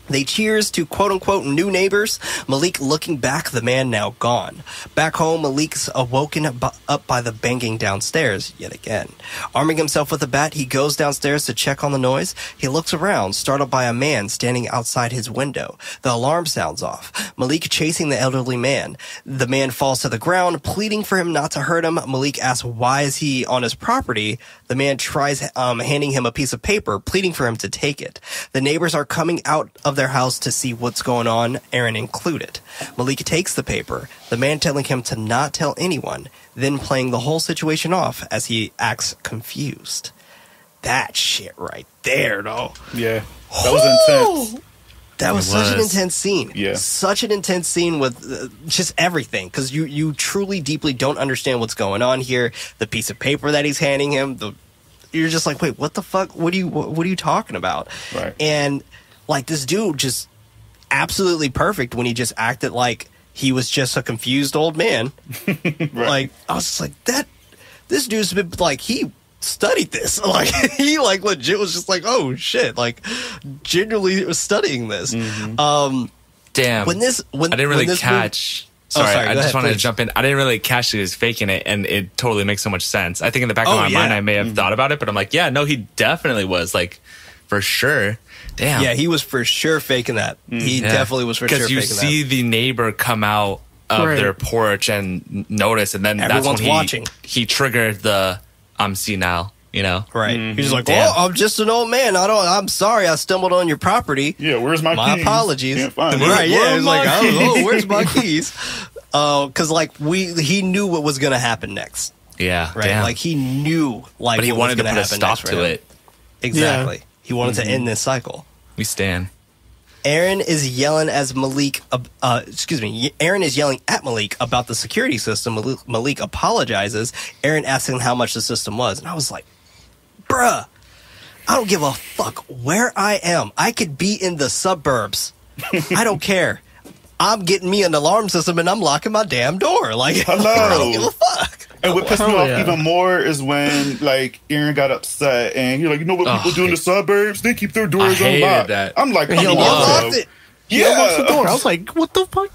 They cheers to quote-unquote new neighbors, Malik looking back, the man now gone. Back home, Malik's awoken up by the banging downstairs yet again. Arming himself with a bat, he goes downstairs to check on the noise. He looks around, startled by a man standing outside his window. The alarm sounds off. Malik chasing the elderly man. The man falls to the ground, pleading for him not to hurt him. Malik asks why is he on his property. The man tries handing him a piece of paper, pleading for him to take it. The neighbors are coming out of their house to see what's going on, Aaron included. Malik takes the paper, the man telling him to not tell anyone, then playing the whole situation off as he acts confused. That shit right there, though. Yeah. That was intense. That was such an intense scene. Yeah. Such an intense scene with just everything. Because you truly, deeply don't understand what's going on here. The piece of paper that he's handing him, you're just like, wait, what the fuck? What are you talking about? Right. And like, this dude just absolutely perfect when he just acted like he was just a confused old man. Right. Like, I was just like, this dude's been like, he studied this. Like, he like legit was just like, oh shit, like genuinely was studying this. Mm-hmm. Damn. I didn't really catch. Sorry, I just wanted to jump in. I didn't really catch that he was faking it, and it totally makes so much sense. I think in the back of my mind, I may have thought about it, but I'm like, yeah, no, he definitely was, like, for sure. Damn. Yeah, he was for sure faking that. He definitely was for sure faking that. Because you see the neighbor come out of their porch and notice, and then everyone's that's when watching. He triggered the I'm senile, you know? Right. Mm-hmm. He's like, oh, I'm just an old man. I'm sorry I stumbled on your property. Yeah, where's my keys? My apologies. Can't find right, it. yeah. He's like, oh, where's my keys? Because like he knew what was going to happen next. Yeah, right. Damn. Like he knew, like, but he what wanted was to put a stop to it. Exactly. Yeah. He wanted to end this cycle. We stand. Aaron is yelling as Malik. Aaron is yelling at Malik about the security system. Malik apologizes. Aaron asks him how much the system was, and I was like, "Bruh, I don't give a fuck where I am. I could be in the suburbs. I don't care. I'm getting me an alarm system, and I'm locking my damn door. Like, hello. I don't give a fuck." And what pissed me off even more is when, like, Aaron got upset and he's like, you know what people do in the suburbs? They keep their doors unlocked. That. I'm like, he unlocked it. He unlocked the door. I was like, what the fuck?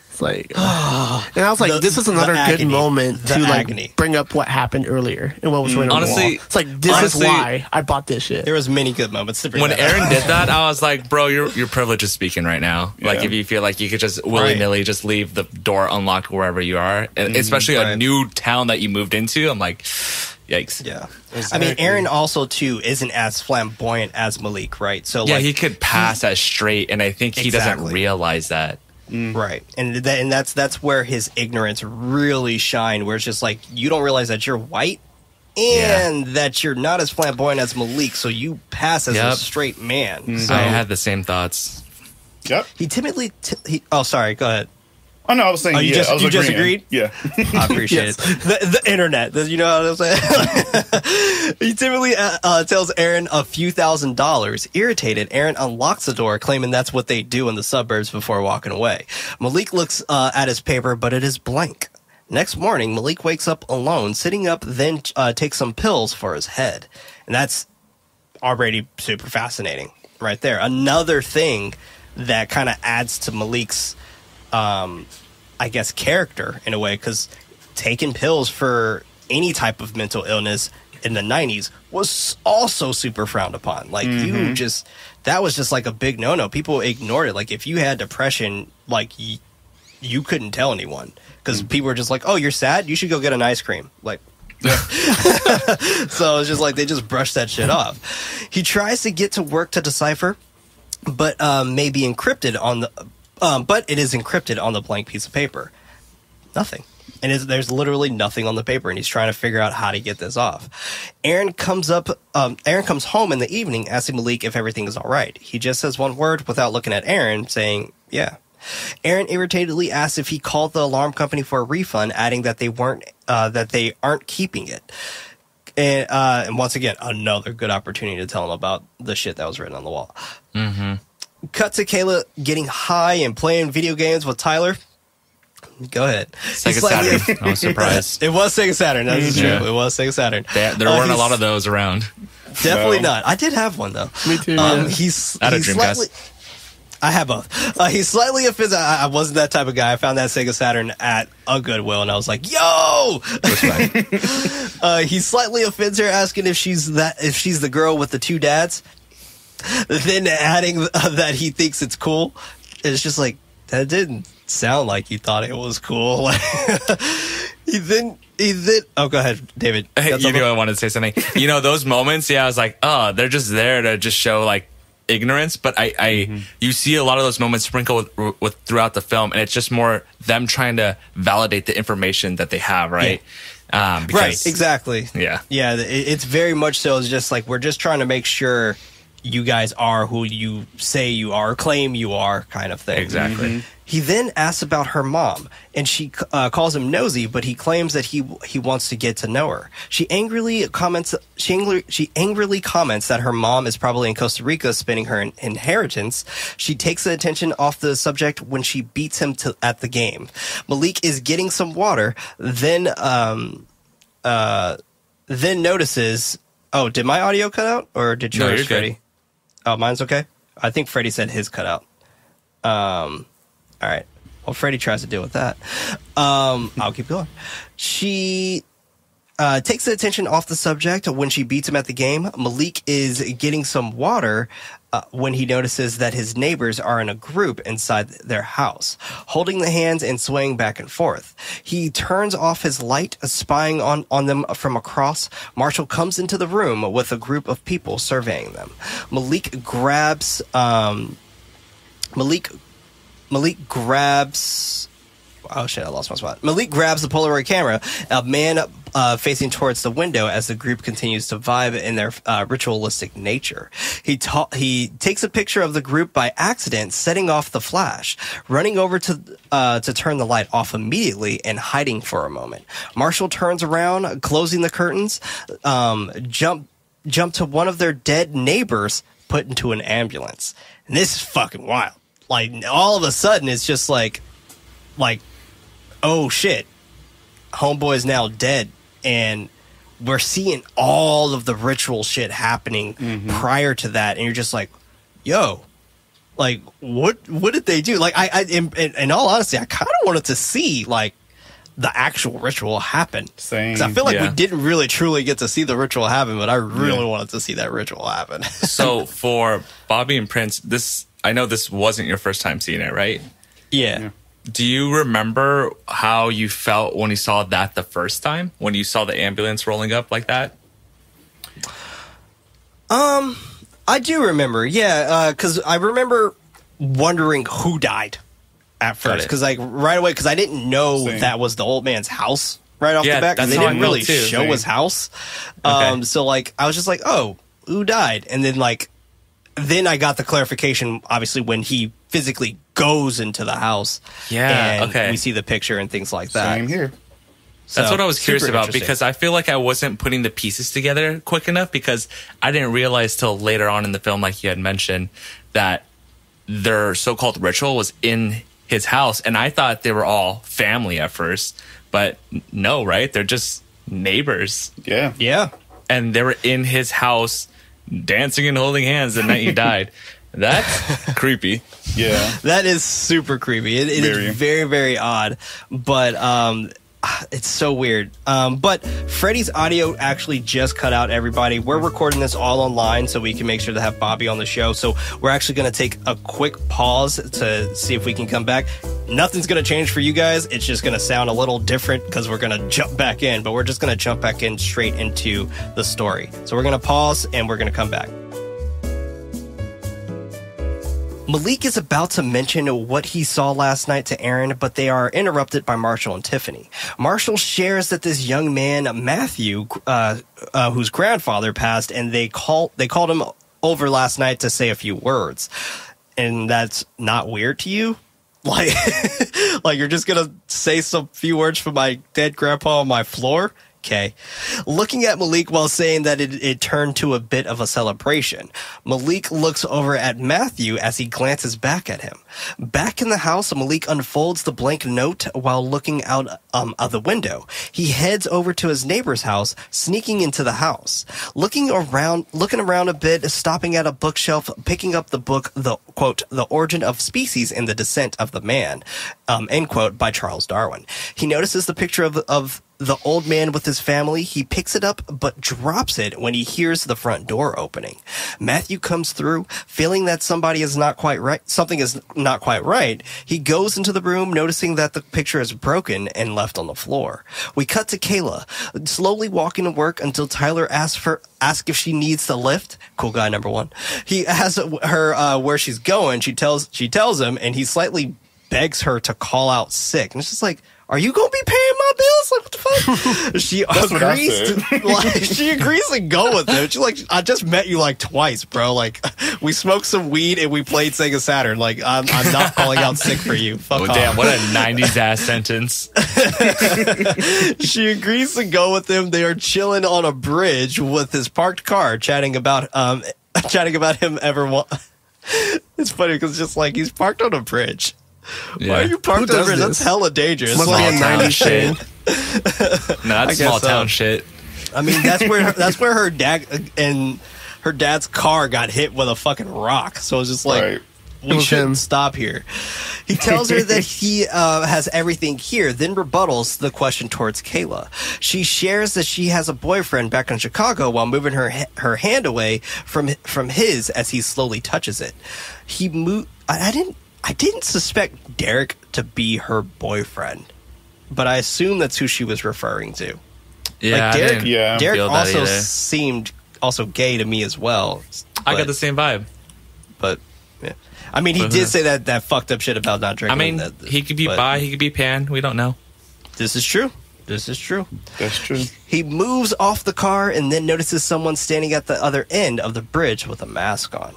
It's like, and I was like, this is another good moment to like bring up what happened earlier and what was written on the wall. It's like, this is why I bought this shit. There was many good moments to bring when that Aaron up. did that, I was like, bro, your privilege is speaking right now. Yeah. Like, if you feel like you could just willy-nilly just leave the door unlocked wherever you are, and especially a new town that you moved into, I'm like, yikes. Yeah. Exactly. I mean, Aaron also, too, isn't as flamboyant as Malik, right? So, yeah, he could pass as straight, and I think he doesn't realize that. Right. And that's where his ignorance really shined, where it's just like, you don't realize that you're white and that you're not as flamboyant as Malik, so you pass as a straight man. So, I had the same thoughts. Yep. He timidly... oh, sorry. Go ahead. Oh, no, I was saying, you just agreed? Yeah. I appreciate it. The internet. You know what I'm saying? He timidly tells Aaron a few $1,000s. Irritated, Aaron unlocks the door, claiming that's what they do in the suburbs before walking away. Malik looks at his paper, but it is blank. Next morning, Malik wakes up alone, sitting up, then takes some pills for his head. And that's already super fascinating right there. Another thing that kind of adds to Malik's I guess, character in a way, because taking pills for any type of mental illness in the 90s was also super frowned upon. Like that was just like a big no-no. People ignored it. Like if you had depression, like you couldn't tell anyone because people were just like, oh, you're sad? You should go get an ice cream. Like, so it's just like they just brushed that shit off. He tries to get to work to decipher, but may be encrypted on the but it is encrypted on the blank piece of paper. Nothing. And there's literally nothing on the paper, and he's trying to figure out how to get this off. Aaron comes home in the evening asking Malik if everything is all right. He just says one word without looking at Aaron, saying, yeah. Aaron irritatedly asks if he called the alarm company for a refund, adding that they aren't keeping it. And once again, another good opportunity to tell him about the shit that was written on the wall. Cut to Kayla getting high and playing video games with Tyler. Go ahead. Sega Saturn. I was surprised. It was Sega Saturn. That's true. It was Sega Saturn. There weren't a lot of those around. Definitely not. I did have one though. Me too. He's I had a Dreamcast. I have both. He's slightly offended. I wasn't that type of guy. I found that Sega Saturn at a Goodwill, and I was like, "Yo!" He slightly offends her, asking if she's the girl with the two dads. Then adding that he thinks it's cool. It's just like that didn't sound like you thought it was cool. He then. Oh, go ahead, David. You knew I wanted to say something. You know those moments? Yeah, I was like, oh, they're just there to just show like ignorance, but you see a lot of those moments sprinkled with throughout the film, and it's just more them trying to validate the information that they have, right? Right, exactly. Yeah, it's very much so. It's just like we're just trying to make sure you guys are who you say you are, claim you are, kind of thing. Exactly. He then asks about her mom, and she calls him nosy, but he claims that he wants to get to know her. She angrily comments that her mom is probably in Costa Rica spending her inheritance. She takes the attention off the subject when she beats him at the game. Malik is getting some water, then notices. Oh, did my audio cut out, or did yours, no, you're Freddie? Good. Oh, mine's okay. I think Freddie said his cut out. All right. Well, Freddie tries to deal with that. I'll keep going. She takes the attention off the subject when she beats him at the game. Malik is getting some water when he notices that his neighbors are in a group inside their house, holding the hands and swaying back and forth. He turns off his light, spying on them from across. Marshall comes into the room with a group of people surveying them. Malik grabs... Oh shit, I lost my spot. Malik grabs the Polaroid camera, a man facing towards the window as the group continues to vibe in their ritualistic nature. He takes a picture of the group by accident, setting off the flash, running over to turn the light off immediately and hiding for a moment. Marshall turns around, closing the curtains, jump to one of their dead neighbors, put into an ambulance. And this is fucking wild. Like, all of a sudden, it's just like, oh shit, homeboy's now dead, and we're seeing all of the ritual shit happening prior to that, and you're just like, yo, like, what did they do? Like, in all honesty, I kind of wanted to see, like, the actual ritual happen. Same. 'Cause I feel like we didn't really truly get to see the ritual happen, but I really wanted to see that ritual happen. So for Bobby and Prince, I know this wasn't your first time seeing it, right? Yeah. Do you remember how you felt when you saw that the first time? When you saw the ambulance rolling up like that? I do remember, because I remember wondering who died at first. Because, like, right away, because I didn't know that was the old man's house right off the bat. Because they didn't really show his house. So, like, I was just like, oh, who died? And then, like, then I got the clarification, obviously, when he physically goes into the house. Yeah, and we see the picture and things like that. Same here. That's what I was curious about, interesting. because I feel like I wasn't putting the pieces together quick enough, because I didn't realize till later on in the film, like you had mentioned, that their so-called ritual was in his house. And I thought they were all family at first, but no, right? They're just neighbors. Yeah. Yeah. And they were in his house dancing and holding hands the night he died. That's creepy. Yeah. That is super creepy. It is very, very odd. But It's so weird. But Freddie's audio actually just cut out, everybody. We're recording this all online so we can make sure to have Bobby on the show. So we're actually going to take a quick pause to see if we can come back. Nothing's going to change for you guys. It's just going to sound a little different because we're going to jump back in. But we're just going to jump back in straight into the story. So we're going to pause and we're going to come back. Malik is about to mention what he saw last night to Aaron, but they are interrupted by Marshall and Tiffany. Marshall shares that this young man, Matthew, whose grandfather passed, and they called him over last night to say a few words. And that's not weird to you? Like, like you're just gonna say some few words for my dead grandpa on my floor? Okay. Looking at Malik while saying that it turned to a bit of a celebration. Malik looks over at Matthew as he glances back at him. Back in the house, Malik unfolds the blank note while looking out of the window. He heads over to his neighbor's house, sneaking into the house. Looking around a bit, stopping at a bookshelf, picking up the book, the quote, The Origin of Species and the Descent of the Man, end quote, by Charles Darwin. He notices the picture of the old man with his family. He picks it up but drops it when he hears the front door opening. Matthew comes through, feeling that something is not quite right. He goes into the room, noticing that the picture is broken and left on the floor. We cut to Kayla, slowly walking to work until Tyler asks if she needs the lift. Cool guy number one. He asks her where she's going. She tells him, and he slightly begs her to call out sick. And it's just like, are you gonna be paying my bills? Like, what the fuck? She agrees to go with him. She's like, I just met you like twice, bro. Like, we smoked some weed and we played Sega Saturn. Like, I'm not calling out sick for you. Fuck off. Damn, what a 90s ass sentence. She agrees to go with him. They are chilling on a bridge with his parked car, chatting about him It's funny because it's just like, he's parked on a bridge. Yeah. Why are you parked on a bridge? That's hella dangerous. Must be a 90s shit. No, that's small town shit. I mean, that's where her dad and her dad's car got hit with a fucking rock. So it's just like, right. We shouldn't stop here. He tells her that he has everything here, then rebuttals the question towards Kayla. She shares that she has a boyfriend back in Chicago while moving her hand away from his as he slowly touches it. I didn't suspect Derek to be her boyfriend, but I assume that's who she was referring to. Yeah, like Derek also either. seemed also gay to me as well. I got the same vibe. But yeah, I mean, he did say that fucked up shit about not drinking. I mean, he could be bi, he could be pan. We don't know. This is true. That's true. He moves off the car and then notices someone standing at the other end of the bridge with a mask on.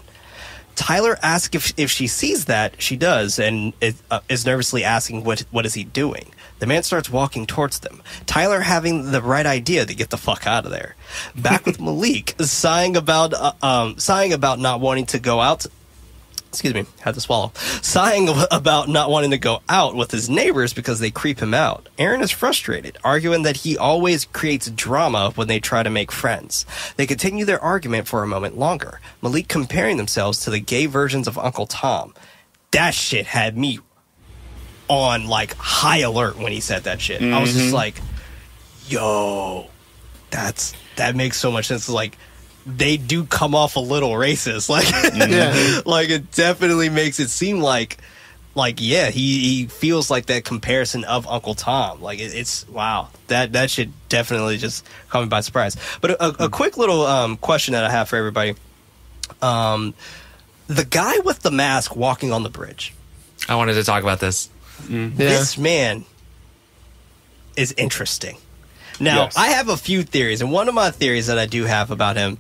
Tyler asks if she sees that. She does, and is nervously asking what is he doing. The man starts walking towards them. Tyler having the right idea to get the fuck out of there. Back with Malik, sighing about not wanting to go out. Excuse me, had to swallow. Sighing about not wanting to go out with his neighbors because they creep him out. Aaron is frustrated, arguing that he always creates drama when they try to make friends. They continue their argument for a moment longer, Malik comparing themselves to the gay versions of Uncle Tom. That shit had me on, like, high alert when he said that shit. I was just like, yo, that makes so much sense. Like, they do come off a little racist. Like, like it definitely makes it seem like yeah, he feels like that comparison of Uncle Tom. Like it's wow, that should definitely just caught me by surprise. But a quick little question that I have for everybody: the guy with the mask walking on the bridge. I wanted to talk about this. This man is interesting. Now, yes. I have a few theories, and one of my theories that I do have about him,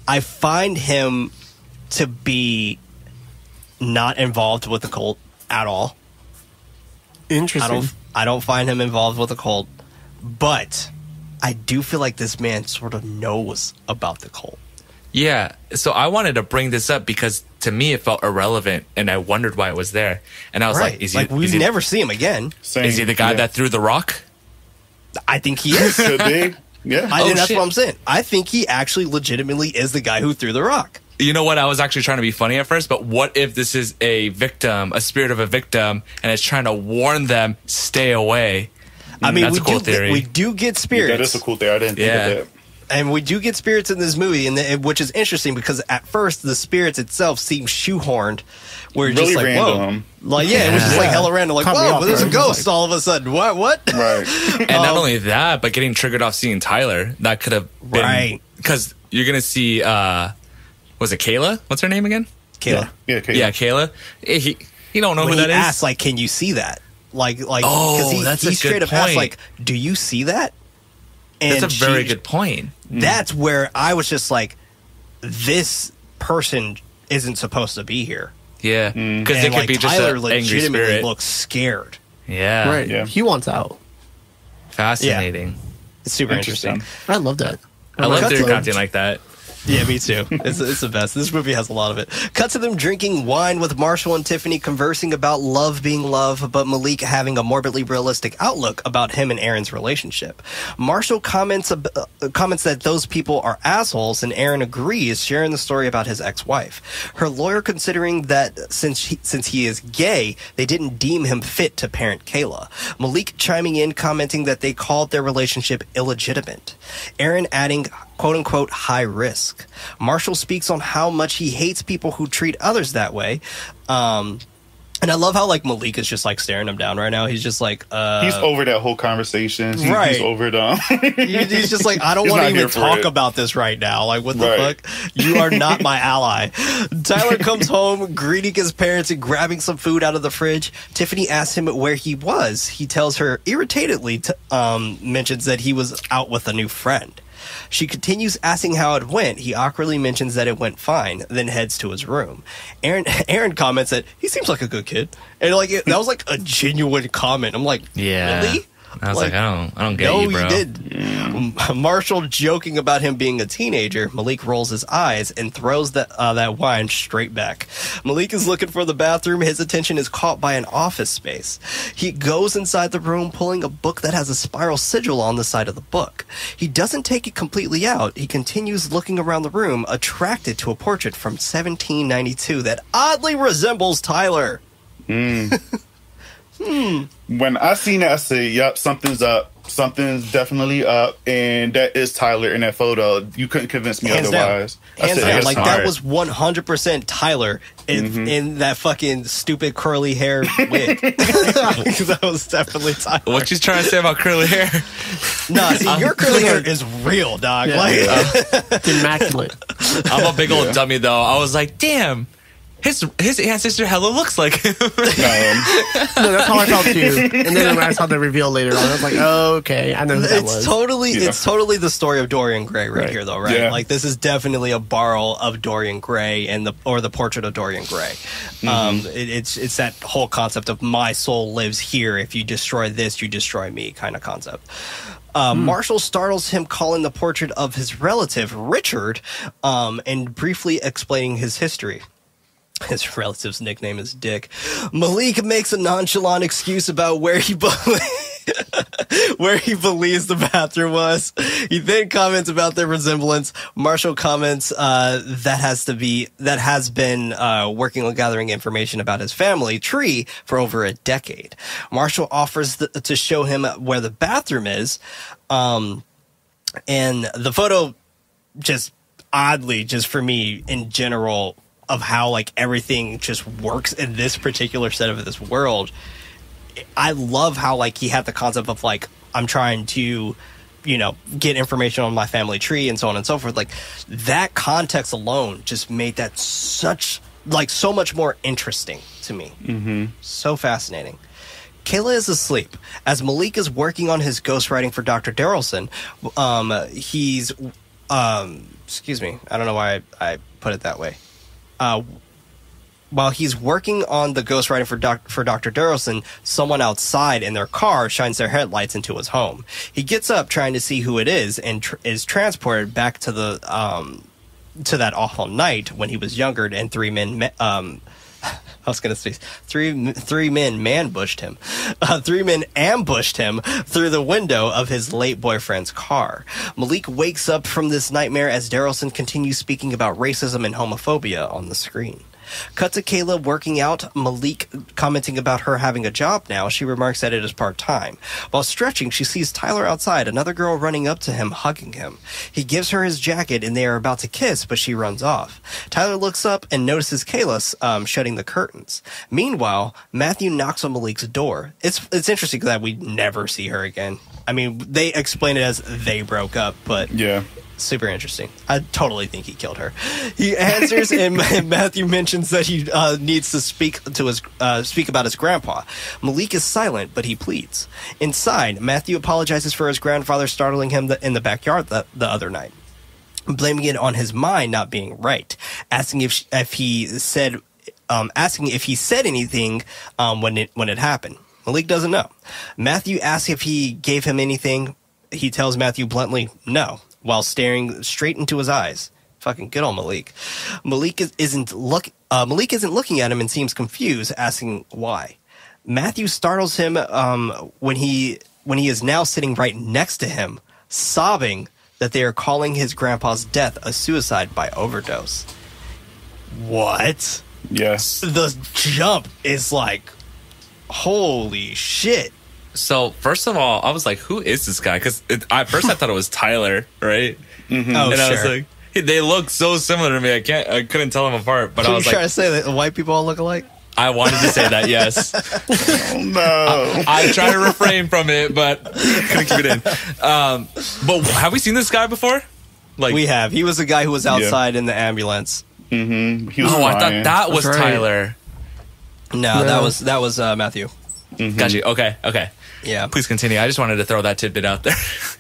I find him to be not involved with the cult at all. Interesting. I don't find him involved with the cult, but I do feel like this man sort of knows about the cult. Yeah, so I wanted to bring this up because to me it felt irrelevant, and I wondered why it was there. And I was like, we never see him again. Same. Is he the guy that threw the rock? I think he is. Could be. Yeah. I think that's what I'm saying. I think he actually legitimately is the guy who threw the rock. You know what? I was actually trying to be funny at first, but what if this is a victim, a spirit of a victim, and it's trying to warn them, stay away? I mean, That's a cool theory. We do get spirits. That is a cool theory. I didn't think of that. And we do get spirits in this movie, which is interesting because at first the spirits itself seem shoehorned. We're Really just like, random. whoa. Like, it was just like hella random. Like, Caught me whoa, off but there's a guard. ghost all of a sudden. What? Right. And not only that, but getting triggered off seeing Tyler, that could have been... Right. Because you're going to see... was it Kayla? What's her name again? Kayla. Yeah, okay. Yeah, Kayla. He don't know When who that he is. asked, like, can you see that? Like, Oh, that's a he straight good up asked, point. like, do you see that? And That's a very good point. That's where I was just like, this person isn't supposed to be here. Yeah. Because And it could like, be just Tyler an angry legitimately spirit. looks scared. Yeah. Right. Yeah. He wants out. Fascinating. It's super interesting. I love that. I love Cut theory to them. crafting like that. Yeah, me too. It's the best. This movie has a lot of it. Cut to them drinking wine with Marshall and Tiffany conversing about love being love, but Malik having a morbidly realistic outlook about him and Aaron's relationship. Marshall comments that those people are assholes, and Aaron agrees, sharing the story about his ex-wife. Her lawyer considering that since he is gay, they didn't deem him fit to parent Kayla. Malik chiming in, commenting that they called their relationship illegitimate. Aaron adding, quote-unquote, high risk. Marshall speaks on how much he hates people who treat others that way. And I love how, like, Malik is just, like, staring him down right now. He's just like, He's over that whole conversation. Right. He's over them. He's just like, I don't He's want to not even here for talk it. about this right now. Like, what the Right. fuck? You are not my ally. Tyler comes home, greeting his parents and grabbing some food out of the fridge. Tiffany asks him where he was. He tells her irritatedly, mentions that he was out with a new friend. She continues asking how it went. He awkwardly mentions that it went fine, then heads to his room. Aaron comments that he seems like a good kid. And like that was like a genuine comment. I'm like, Yeah. really? I was like, I don't get No, you, bro. you did. Marshall joking about him being a teenager. Malik rolls his eyes and throws that wine straight back. Malik is looking for the bathroom. His attention is caught by an office space. He goes inside the room, pulling a book that has a spiral sigil on the side of the book. He doesn't take it completely out. He continues looking around the room, attracted to a portrait from 1792 that oddly resembles Tyler. When I seen that, I said, yep, something's up. Something's definitely up. And that is Tyler in that photo. You couldn't convince me Hands otherwise. down. Hands I said, down. yes, Like, Tyler. that was 100% Tyler in that fucking stupid curly hair wig. That was definitely Tyler. What you trying to say about curly hair? Nah, see, your curly hair is real, dog. Yeah. Like, It's immaculate. I'm a big old dummy, though. I was like, damn. His ancestor hella looks like him. No, that's how I felt too. And then when I saw the reveal later on, I was like, oh, okay, I know who that was. it's totally the story of Dorian Gray right here, though, right? Yeah. Like, this is definitely a borrow of Dorian Gray or the portrait of Dorian Gray. It's that whole concept of my soul lives here. If you destroy this, you destroy me kind of concept. Marshall startles him calling the portrait of his relative, Richard, and briefly explaining his history. His relative's nickname is Dick. Malik makes a nonchalant excuse about where he believes the bathroom was. He then comments about their resemblance. Marshall comments that has been working on gathering information about his family tree for over a decade. Marshall offers to show him where the bathroom is, and the photo just oddly, just for me in general, of how like everything just works in this particular set of this world. I love how like he had the concept of like, I'm trying to, get information on my family tree and so on and so forth. Like that context alone just made that so much more interesting to me. Mm-hmm. So fascinating. Kayla is asleep. As Malik is working on his ghostwriting for Dr. Darrelson, he's, excuse me, I don't know why I put it that way. While he's working on the ghostwriting for Dr. Darrelson, someone outside in their car shines their headlights into his home. He gets up trying to see who it is and is transported back to the to that awful night when he was younger and three men ambushed him. Three men ambushed him through the window of his late boyfriend's car. Malik wakes up from this nightmare as Darrelson continues speaking about racism and homophobia on the screen. Cut to Kayla working out, Malik commenting about her having a job now. She remarks that it is part-time. While stretching, she sees Tyler outside, another girl running up to him, hugging him. He gives her his jacket and they are about to kiss, but she runs off. Tyler looks up and notices Kayla shutting the curtains. Meanwhile, Matthew knocks on Malik's door. It's interesting that we never see her again. I mean, they explain it as they broke up, but Yeah. super interesting. I totally think he killed her. He answers, and Matthew mentions that he needs to speak about his grandpa. Malik is silent, but he pleads. Inside, Matthew apologizes for his grandfather startling him in the backyard the other night, blaming it on his mind not being right, asking if he said anything when it happened. Malik doesn't know. Matthew asks if he gave him anything. He tells Matthew bluntly, no, while staring straight into his eyes. Fucking good on Malik. Malik isn't looking at him and seems confused, asking why. Matthew startles him when he is now sitting right next to him, sobbing that they are calling his grandpa's death a suicide by overdose. What? Yes. The jump is like, holy shit. So first of all, I was like, "Who is this guy?" Because at first I thought it was Tyler, right? Mm-hmm. Oh, and I sure. was like, they look so similar to me. I couldn't tell them apart. But So I you're was trying like, to say that white people all look alike? I wanted to say that, yes. Oh, no. I try to refrain from it, but couldn't keep it in. But have we seen this guy before? Like, We have. He was the guy who was outside in the ambulance. Mm-hmm. He was I thought crying. that was That's right. Tyler. No, that was Matthew. Got you. Okay. Yeah. Please continue. I just wanted to throw that tidbit out there.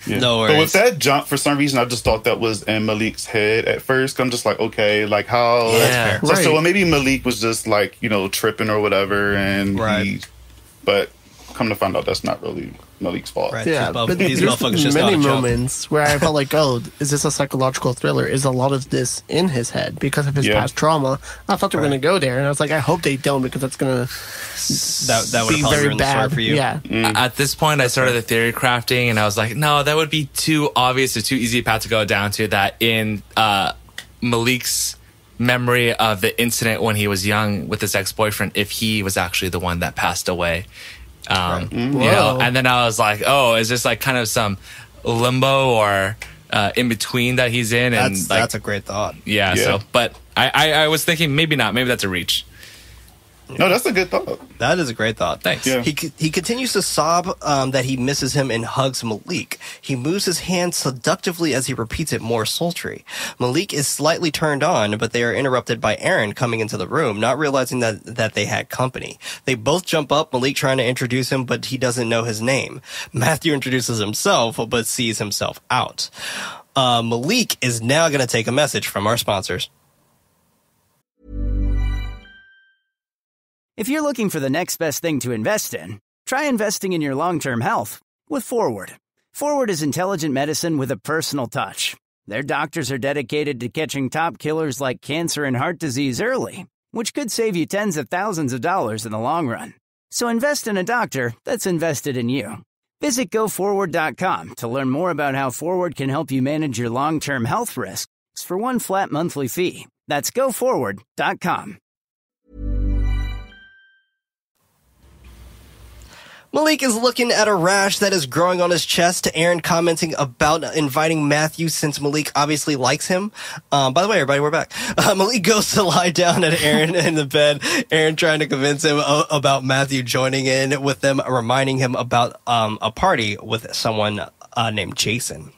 Yeah. No But worries. with that jump, for some reason, I just thought that was in Malik's head at first. I'm just like, okay, like how? Yeah. So, Right. so maybe Malik was just like, tripping or whatever, and Right. but come to find out, that's not really Malik's fault. Right. Yeah, These but these there's motherfuckers just many not a joke. moments where I felt like, oh, is this a psychological thriller? Is a lot of this in his head because of his Yeah. past trauma? I thought they were going to go there, and I was like, I hope they don't, because that's going to That would be have probably very ruined the story bad for you. Yeah, At this point, I started the theory crafting, and I was like, no, that would be too obvious, or too easy a path to go down to. That in Malik's memory of the incident when he was young with his ex-boyfriend, if he was actually the one that passed away. Whoa. And then I was like, oh, is this like kind of some limbo or in between that he's in? And That's a great thought. yeah. So, but I was thinking maybe not. Maybe that's a reach. No, that's a good thought. That is a great thought. Thanks. Yeah. He continues to sob that he misses him and hugs Malik. He moves his hand seductively as he repeats it more sultry. Malik is slightly turned on, but they are interrupted by Aaron coming into the room, not realizing that they had company. They both jump up, Malik trying to introduce him, but he doesn't know his name. Matthew introduces himself, but sees himself out. Malik is now going to take a message from our sponsors. If you're looking for the next best thing to invest in, try investing in your long-term health with Forward. Forward is intelligent medicine with a personal touch. Their doctors are dedicated to catching top killers like cancer and heart disease early, which could save you tens of thousands of dollars in the long run. So invest in a doctor that's invested in you. Visit GoForward.com to learn more about how Forward can help you manage your long-term health risks for one flat monthly fee. That's GoForward.com. Malik is looking at a rash that is growing on his chest. Aaron commenting about inviting Matthew since Malik obviously likes him. By the way, everybody, we're back. Malik goes to lie down at Aaron in the bed. Aaron trying to convince him about Matthew joining in with them, reminding him about a party with someone named Jason.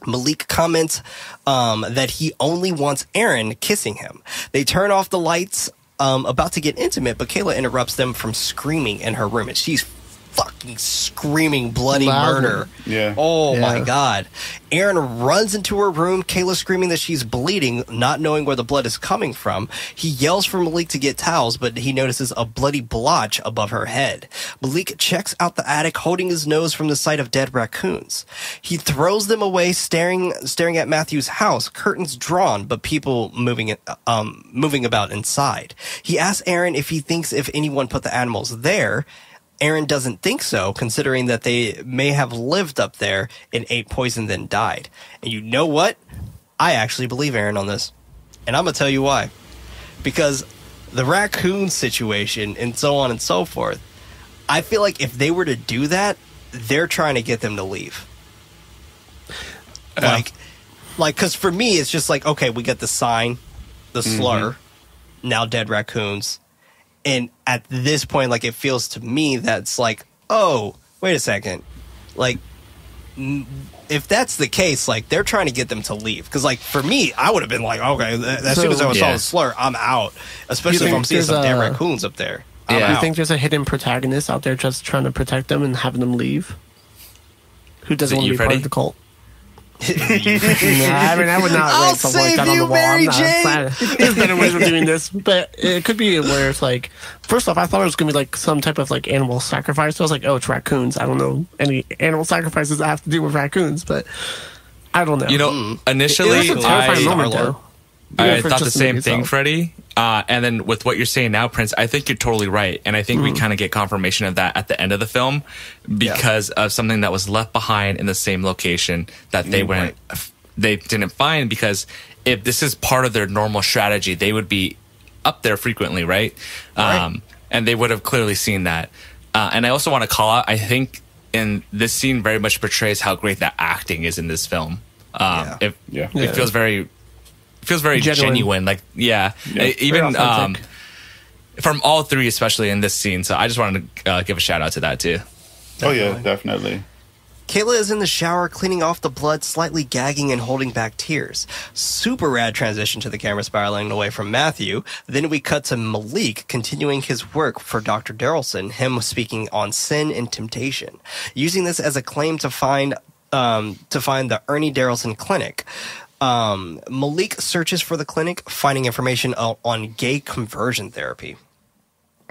Malik comments that he only wants Aaron kissing him. They turn off the lights, about to get intimate, but Kayla interrupts them from screaming in her room, and she's fucking screaming bloody Loudly. murder. Yeah. Oh Yeah. my God. Aaron runs into her room, Kayla screaming that she's bleeding, not knowing where the blood is coming from. He yells for Malik to get towels, but he notices a bloody blotch above her head. Malik checks out the attic, holding his nose from the sight of dead raccoons. He throws them away, staring at Matthew's house, curtains drawn, but people moving about inside. He asks Aaron if he thinks if anyone put the animals there. Aaron doesn't think so, considering that they may have lived up there and ate poison then died. And you know what? I actually believe Aaron on this. And I'm going to tell you why. Because the raccoon situation and so on and so forth, I feel like if they were to do that, they're trying to get them to leave. Like, because for me, it's just like, okay, we get the sign, the slur, now dead raccoons. And at this point, like, it feels to me that's like, oh, wait a second. Like, if that's the case, like, they're trying to get them to leave. Because, like, for me, I would have been like, okay, as soon as I saw the slur, I'm out. Especially if I'm seeing some dead raccoons up there. Do you think there's a hidden protagonist out there just trying to protect them and having them leave? Who doesn't want to be part of the cult? I mean, I would not write something like that on the wall. Mary Jane. There's better ways of doing this, but it could be where it's like, first off, I thought it was going to be like some type of like animal sacrifice. So I was like, oh, it's raccoons. I don't know any animal sacrifices that have to do with raccoons, but I don't know. You know, initially, I thought the same thing, Freddie. And then with what you're saying now, Prince, I think you're totally right. And I think we kind of get confirmation of that at the end of the film because of something that was left behind in the same location that they didn't find, because if this is part of their normal strategy, they would be up there frequently, right? And they would have clearly seen that. And I also want to call out, I think in this scene very much portrays how great that acting is in this film. It feels very... feels very genuine. Like, even from all three, especially in this scene. So I just wanted to give a shout out to that too. Definitely. Oh yeah, definitely. Kayla is in the shower cleaning off the blood, slightly gagging and holding back tears. Super rad transition to the camera spiraling away from Matthew. Then we cut to Malik continuing his work for Dr. Darrelson, him speaking on sin and temptation, using this as a claim to find the Ernie Darrelson clinic. Malik searches for the clinic, finding information on gay conversion therapy.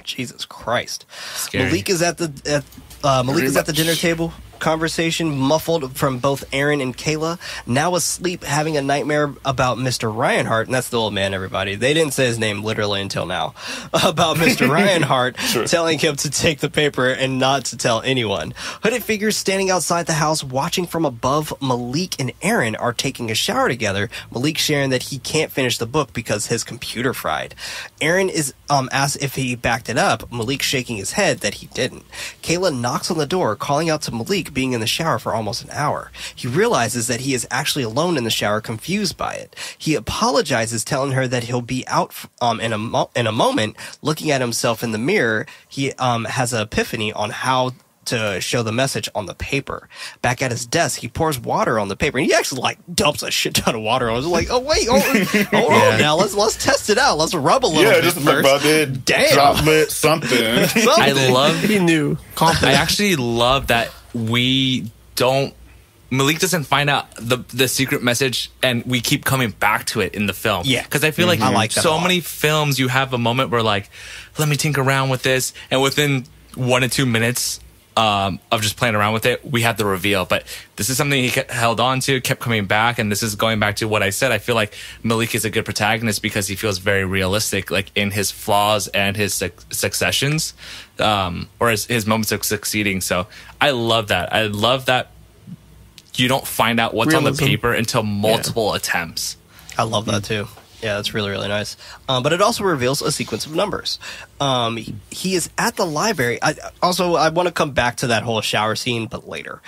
Jesus Christ. Scary. Malik is at the dinner table conversation, muffled from both Aaron and Kayla, now asleep, having a nightmare about Mr. Reinhardt, and that's the old man, everybody. They didn't say his name literally until now. About Mr. Reinhardt telling him to take the paper and not to tell anyone. Hooded figures standing outside the house, watching from above. Malik and Aaron are taking a shower together. Malik sharing that he can't finish the book because his computer fried. Aaron is asked if he backed it up. Malik shaking his head that he didn't. Kayla knocks on the door, calling out to Malik, being in the shower for almost an hour. He realizes that he is actually alone in the shower, confused by it. He apologizes, telling her that he'll be out in a moment. Looking at himself in the mirror, he has an epiphany on how to show the message on the paper. Back at his desk, he pours water on the paper, and he actually like dumps a shit ton of water on it. I was like, oh wait, hold on now, let's test it out. Let's rub a little bit just first. Rub it, damn, drop it, something. I love. He knew. I actually love that Malik doesn't find out the secret message, and we keep coming back to it in the film. Yeah, because I feel like, I like that so many films, you have a moment where like, let me tinker around with this, and within 1 to 2 minutes of just playing around with it, we have the reveal. But this is something he held on to, kept coming back, and this is going back to what I said. I feel like Malik is a good protagonist because he feels very realistic, like in his flaws and his successions, or his moments of succeeding. So I love that. I love that you don't find out what's on the paper until multiple attempts. I love that too. Yeah, that's really, really nice. But it also reveals a sequence of numbers. He is at the library. I want to come back to that whole shower scene, but later.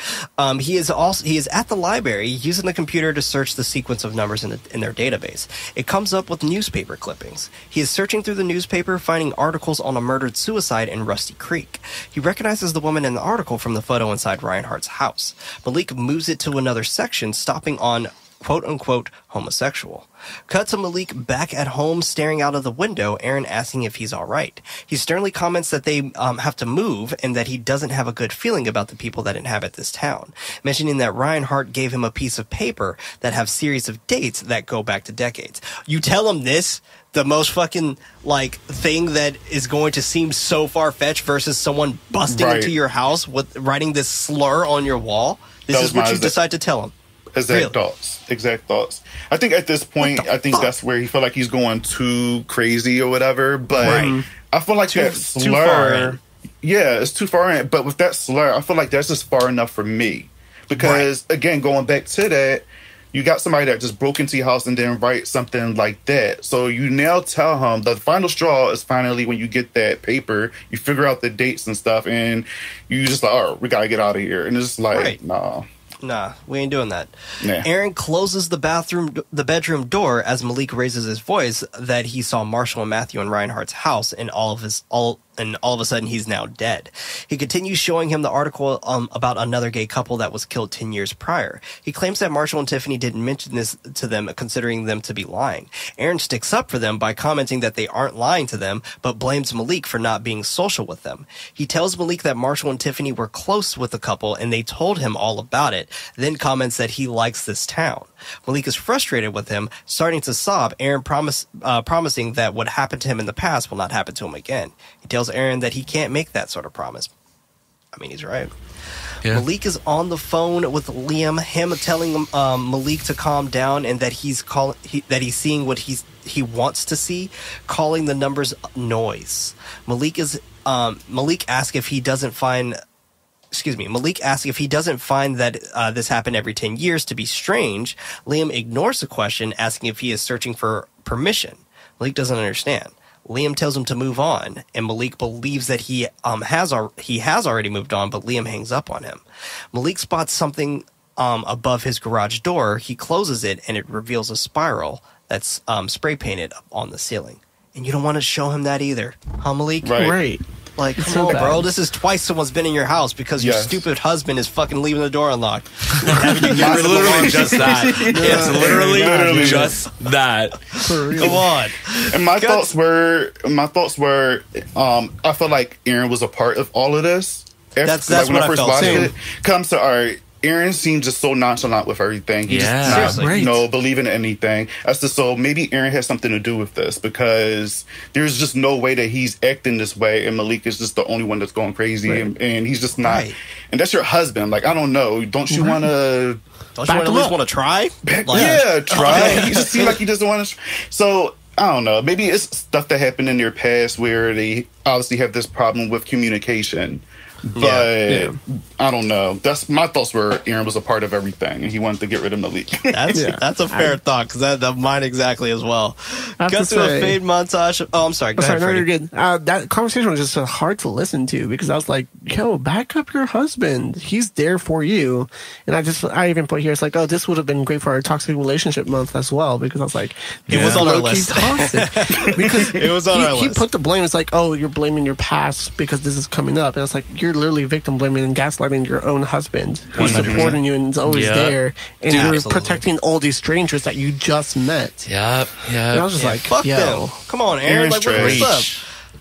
He is at the library using the computer to search the sequence of numbers in their database. It comes up with newspaper clippings. He is searching through the newspaper, finding articles on a murdered suicide in Rusty Creek. He recognizes the woman in the article from the photo inside Reinhardt's house. Malik moves it to another section, stopping on quote-unquote homosexual. Cut to Malik back at home, staring out of the window, Aaron asking if he's all right. He sternly comments that they have to move and that he doesn't have a good feeling about the people that inhabit this town, mentioning that Reinhardt gave him a piece of paper that have series of dates that go back to decades. You tell him this, the most fucking, like, thing that is going to seem so far-fetched versus someone busting into your house with writing this slur on your wall. This is what you decide to tell him. Exact thoughts. I think at this point, that's where he felt like he's going too crazy or whatever. But I feel like that slur, it's too far in. But with that slur, I feel like that's just far enough for me. Because again, going back to that, you got somebody that just broke into your house and then write something like that. So you now tell him the final straw is finally when you get that paper, you figure out the dates and stuff, and you just like, all right, we gotta get out of here. And it's just like, Nah, we ain't doing that. Nah. Aaron closes the bedroom door as Malik raises his voice that he saw Marshall and Matthew in Reinhardt's house, and all of a sudden he's now dead. He continues showing him the article about another gay couple that was killed 10 years prior. He claims that Marshall and Tiffany didn't mention this to them, considering them to be lying. Aaron sticks up for them by commenting that they aren't lying to them, but blames Malik for not being social with them. He tells Malik that Marshall and Tiffany were close with the couple and they told him all about it, then comments that he likes this town. Malik is frustrated with him, starting to sob, Aaron promising that what happened to him in the past will not happen to him again. He tells Aaron that he can't make that sort of promise. I mean, he's right. Yeah. Malik is on the phone with Liam, him telling Malik to calm down and that he's seeing what he wants to see, calling the numbers noise. Malik asks if he doesn't find that this happened every 10 years to be strange. Liam ignores the question, asking if he is searching for permission. Malik doesn't understand. Liam tells him to move on, and Malik believes that he has already moved on, but Liam hangs up on him. Malik spots something above his garage door. He closes it, and it reveals a spiral that's spray painted on the ceiling. And you don't want to show him that either, huh, Malik? Right. Like, come on, bro. This is twice someone's been in your house because your stupid husband is fucking leaving the door unlocked. It's literally just that. It's literally just that. Come on. And my thoughts were, I felt like Aaron was a part of all of this. That's when I first watched it. Comes to, all right, Aaron seems just so nonchalant with everything. He just not, believe in anything. That's just, so maybe Aaron has something to do with this, because there's just no way that he's acting this way, and Malik is just the only one that's going crazy, and he's just not. Right. And that's your husband. Like, I don't know. Don't you want to? Don't you at least want to try? Try. He just seems like he doesn't want to. So I don't know. Maybe it's stuff that happened in their past where they obviously have this problem with communication. But I don't know. That's my thoughts were Aaron was a part of everything, and he wanted to get rid of Malik. That's a fair thought, because that's mine exactly as well. Got to a fade montage. Oh, I'm sorry. Go ahead, Freddie. No, you're good. That conversation was just hard to listen to, because I was like, "Yo, back up your husband. He's there for you." And I even put here, it's like, "Oh, this would have been great for our toxic relationship month as well," because I was like, "It was on our list." Because it was on our list. He put the blame. It's like, "Oh, you're blaming your past because this is coming up," and it's like, you're literally victim blaming and gaslighting your own husband who's 100%. Supporting you and is always there, and you're protecting all these strangers that you just met. Yeah. And I was just like, fuck them. Come on, Aaron. Like, what's up?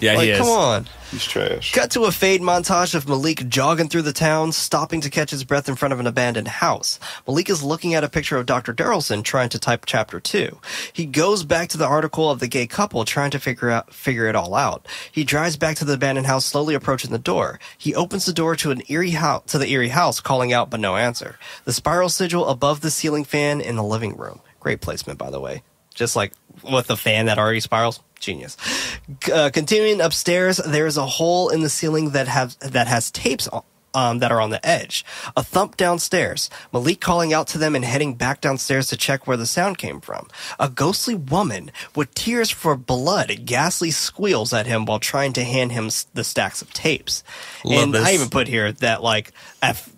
Yeah, he is. Come on. He's trash. Cut to a fade montage of Malik jogging through the town, stopping to catch his breath in front of an abandoned house. Malik is looking at a picture of Dr. Darrelson, trying to type chapter 2. He goes back to the article of the gay couple, trying to figure it all out. He drives back to the abandoned house, slowly approaching the door. He opens the door to the eerie house, calling out, but no answer. The spiral sigil above the ceiling fan in the living room. Great placement, by the way. Just like with the fan that already spirals. Genius. Continuing upstairs, there is a hole in the ceiling that has tapes that are on the edge. A thump downstairs. Malik calling out to them and heading back downstairs to check where the sound came from. A ghostly woman with tears for blood ghastly squeals at him while trying to hand him the stacks of tapes. Love this. I even put here that, like,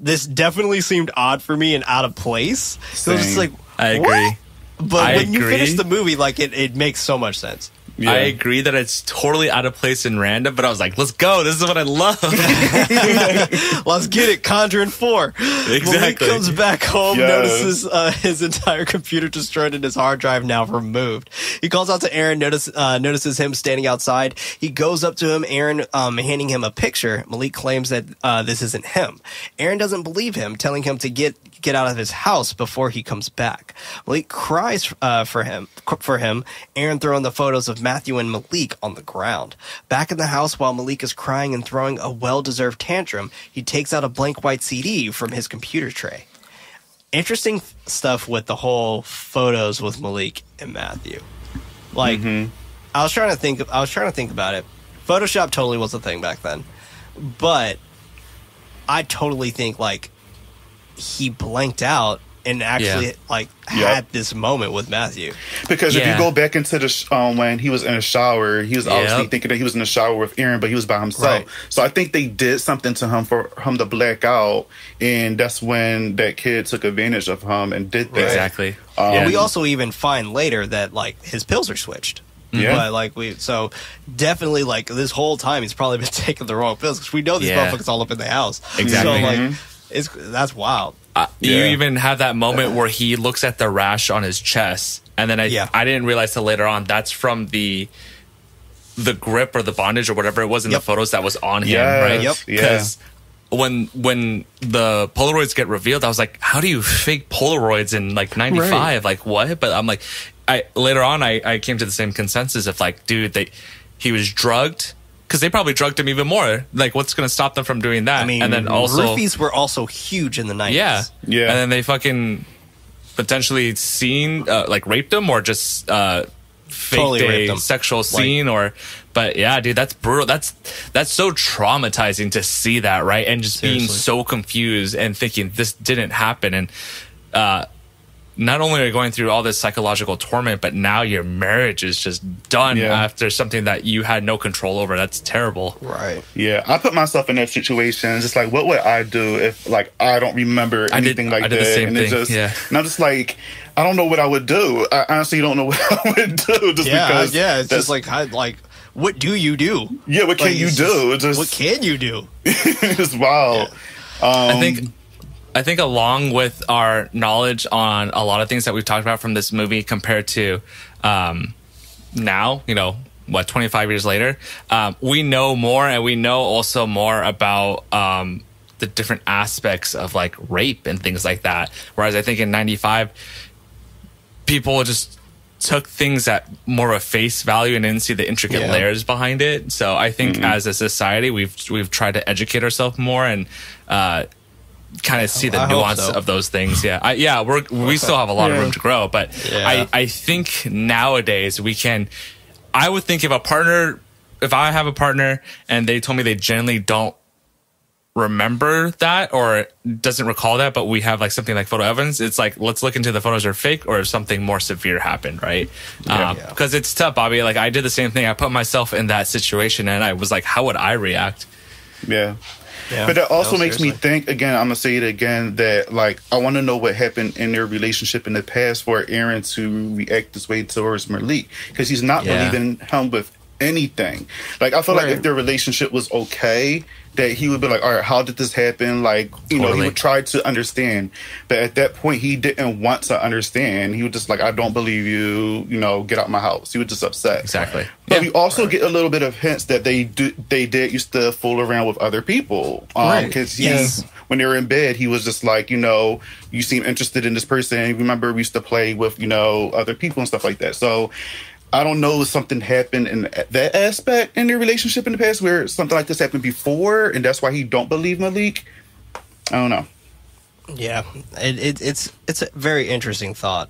this definitely seemed odd for me and out of place. So it's just like, I agree. What? But when you finish the movie, like, it makes so much sense. Yeah. I agree that it's totally out of place and random, but I was like, let's go. This is what I love. Let's get it. Conjuring 4. Exactly. When he comes back home, notices his entire computer destroyed and his hard drive now removed. He calls out to Aaron, notices him standing outside. He goes up to him, Aaron handing him a picture. Malik claims that this isn't him. Aaron doesn't believe him, telling him to get out of his house before he comes back. Malik cries for him. Aaron throwing the photos of Matthew and Malik on the ground. Back in the house, while Malik is crying and throwing a well-deserved tantrum, he takes out a blank white CD from his computer tray. Interesting stuff with the whole photos with Malik and Matthew. Like, I was trying to think about it. Photoshop totally was a thing back then, but I totally think, like, he blanked out and actually had this moment with Matthew. Because if you go back into the when he was in a shower, he was obviously thinking that he was in the shower with Aaron, but he was by himself. Right. So I think they did something to him for him to black out, and that's when that kid took advantage of him and did that. Exactly. And we also even find later that like his pills are switched. Yeah. But so definitely like this whole time he's probably been taking the wrong pills because we know these motherfuckers all up in the house. Exactly. So that's wild. You even have that moment where he looks at the rash on his chest, and then I didn't realize till later on that's from the grip or the bondage or whatever it was in the photos that was on him, right? Yep. Because when the Polaroids get revealed, I was like, how do you fake Polaroids in like 95? Right. Like what? But I'm like, later on I came to the same consensus of like, dude, he was drugged. Because they probably drugged him even more. Like, what's going to stop them from doing that? I mean, and then also, roofies were also huge in the 90s. Yeah. Yeah. And then they fucking potentially raped him or just faked totally a sexual scene but yeah, dude, that's brutal. That's so traumatizing to see that, right? And just being so confused and thinking this didn't happen. And not only are you going through all this psychological torment, but now your marriage is just done after something that you had no control over. That's terrible. Right. Yeah. I put myself in that situation. Just like, what would I do if like I don't remember anything like that? I did the same thing. And I'm just like, I don't know what I would do. I honestly don't know what I would do. Just because it's just like, what do you do? Yeah, what can you do? What can you do? It's wild. Yeah. I think along with our knowledge on a lot of things that we've talked about from this movie compared to now, 25 years later, we know more, and we know also more about the different aspects of like rape and things like that. Whereas I think in 95, people just took things at more of face value and didn't see the intricate layers behind it. So I think as a society, we've tried to educate ourselves more and kind of see the nuance of those things. We still have a lot of room to grow, but I think nowadays I would think if I have a partner and they told me they generally don't remember that or doesn't recall that, but we have like something like photo evidence, it's like, let's look into the photos are fake or if something more severe happened, right? Because it's tough, Bobby. Like I did the same thing. I put myself in that situation and I was like, how would I react? Yeah. But that also makes me think, again, I'm going to say it again, that, like, I want to know what happened in their relationship in the past for Aaron to react this way towards Malik. Because he's not believing him with anything. Like, I feel like if their relationship was okay, that he would be like, all right, how did this happen? Like, he would try to understand. But at that point, he didn't want to understand. He was just like, I don't believe you, get out my house. He was just upset. Exactly. But we also get a little bit of hints that they did used to fool around with other people. Because when they were in bed, he was just like, you seem interested in this person. Remember, we used to play with, other people and stuff like that. So I don't know if something happened in that aspect in their relationship in the past where something like this happened before, and that's why he don't believe Malik. I don't know. Yeah, it's a very interesting thought.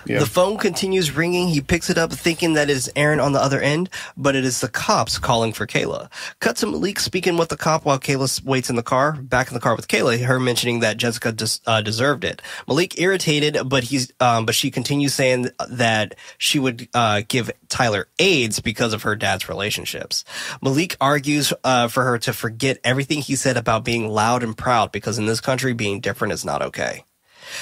Yeah. The phone continues ringing. He picks it up thinking that it is Aaron on the other end, but it is the cops calling for Kayla. Cut to Malik speaking with the cop while Kayla waits in the car. Back in the car with Kayla, her mentioning that Jessica deserved it. Malik irritated, but she continues saying that she would give Tyler AIDS because of her dad's relationships. Malik argues for her to forget everything he said about being loud and proud because in this country, being different is not okay.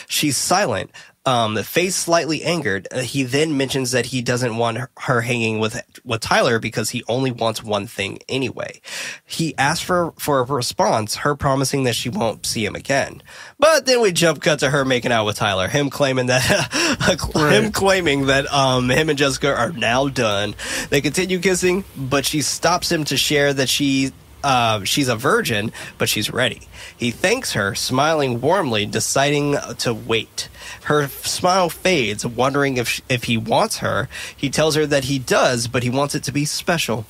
She's silent. The face slightly angered. He then mentions that he doesn't want her hanging with Tyler because he only wants one thing anyway. He asks for a response, her promising that she won't see him again. But then we jump cut to her making out with Tyler, him claiming that him and Jessica are now done. They continue kissing, but she stops him to share that she's a virgin, but she's ready. He thanks her, smiling warmly, deciding to wait. Her smile fades, wondering if he wants her. He tells her that he does, but he wants it to be special.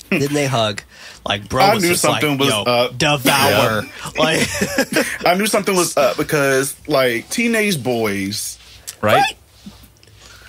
Then they hug. Like, bro, I knew something was up. Devour. Like, I knew something was up because, like, teenage boys, right?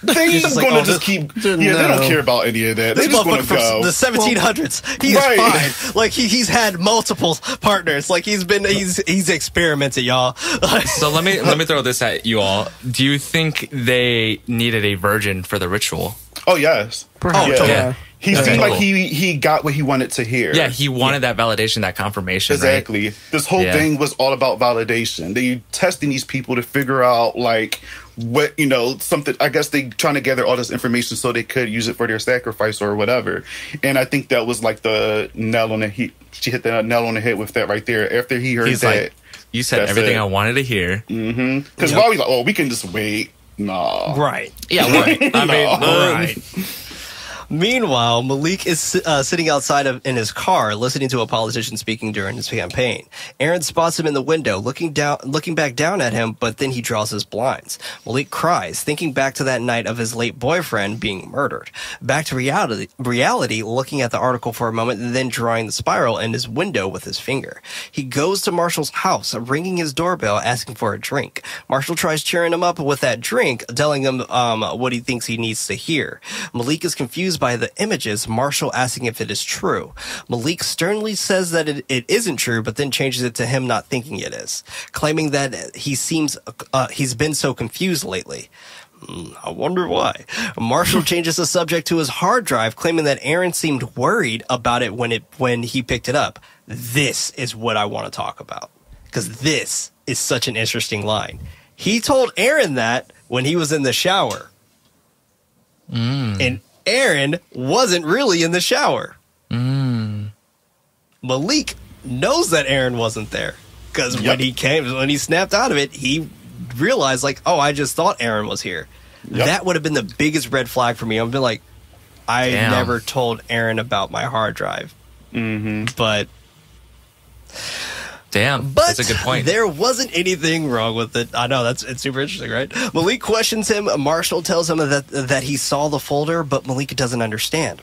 They just like, gonna just keep. Yeah, they don't care about any of that. They just want to go. The 1700s. He is fine. Like he's had multiple partners. Like he's experimented, y'all. So let me throw this at you all. Do you think they needed a virgin for the ritual? Oh yes. Perhaps. Yeah. He seemed like he got what he wanted to hear. Yeah, he wanted that validation, that confirmation. Exactly. Right? This whole thing was all about validation. They testing these people to figure out like what, something. I guess they trying to gather all this information so they could use it for their sacrifice or whatever. And I think that was like the nail on the head. She hit the nail on the head with that right there. After he heard that, like, you said everything I wanted to hear. Mm-hmm. Because while he's like, oh, we can just wait. No. Right. Yeah. Right. I mean, right. Meanwhile, Malik is sitting outside in his car, listening to a politician speaking during his campaign. Aaron spots him in the window, looking back down at him, but then he draws his blinds. Malik cries, thinking back to that night of his late boyfriend being murdered. Back to reality, looking at the article for a moment, and then drawing the spiral in his window with his finger. He goes to Marshall's house, ringing his doorbell, asking for a drink. Marshall tries cheering him up with that drink, telling him what he thinks he needs to hear. Malik is confused by the images, Marshall asking if it is true. Malik sternly says that it isn't true, but then changes it to him not thinking it is, claiming that he's been so confused lately. I wonder why. Marshall changes the subject to his hard drive, claiming that Aaron seemed worried about it when he picked it up. This is what I want to talk about, because this is such an interesting line. He told Aaron that when he was in the shower. And Aaron wasn't really in the shower. Malik knows that Aaron wasn't there, because when he snapped out of it, he realized like, oh, I just thought Aaron was here. That would have been the biggest red flag for me. I'd be like, I never told Aaron about my hard drive. But that's a good point. There wasn't anything wrong with it. I know it's super interesting, right? Malik questions him. Marshall tells him that he saw the folder, but Malik doesn't understand.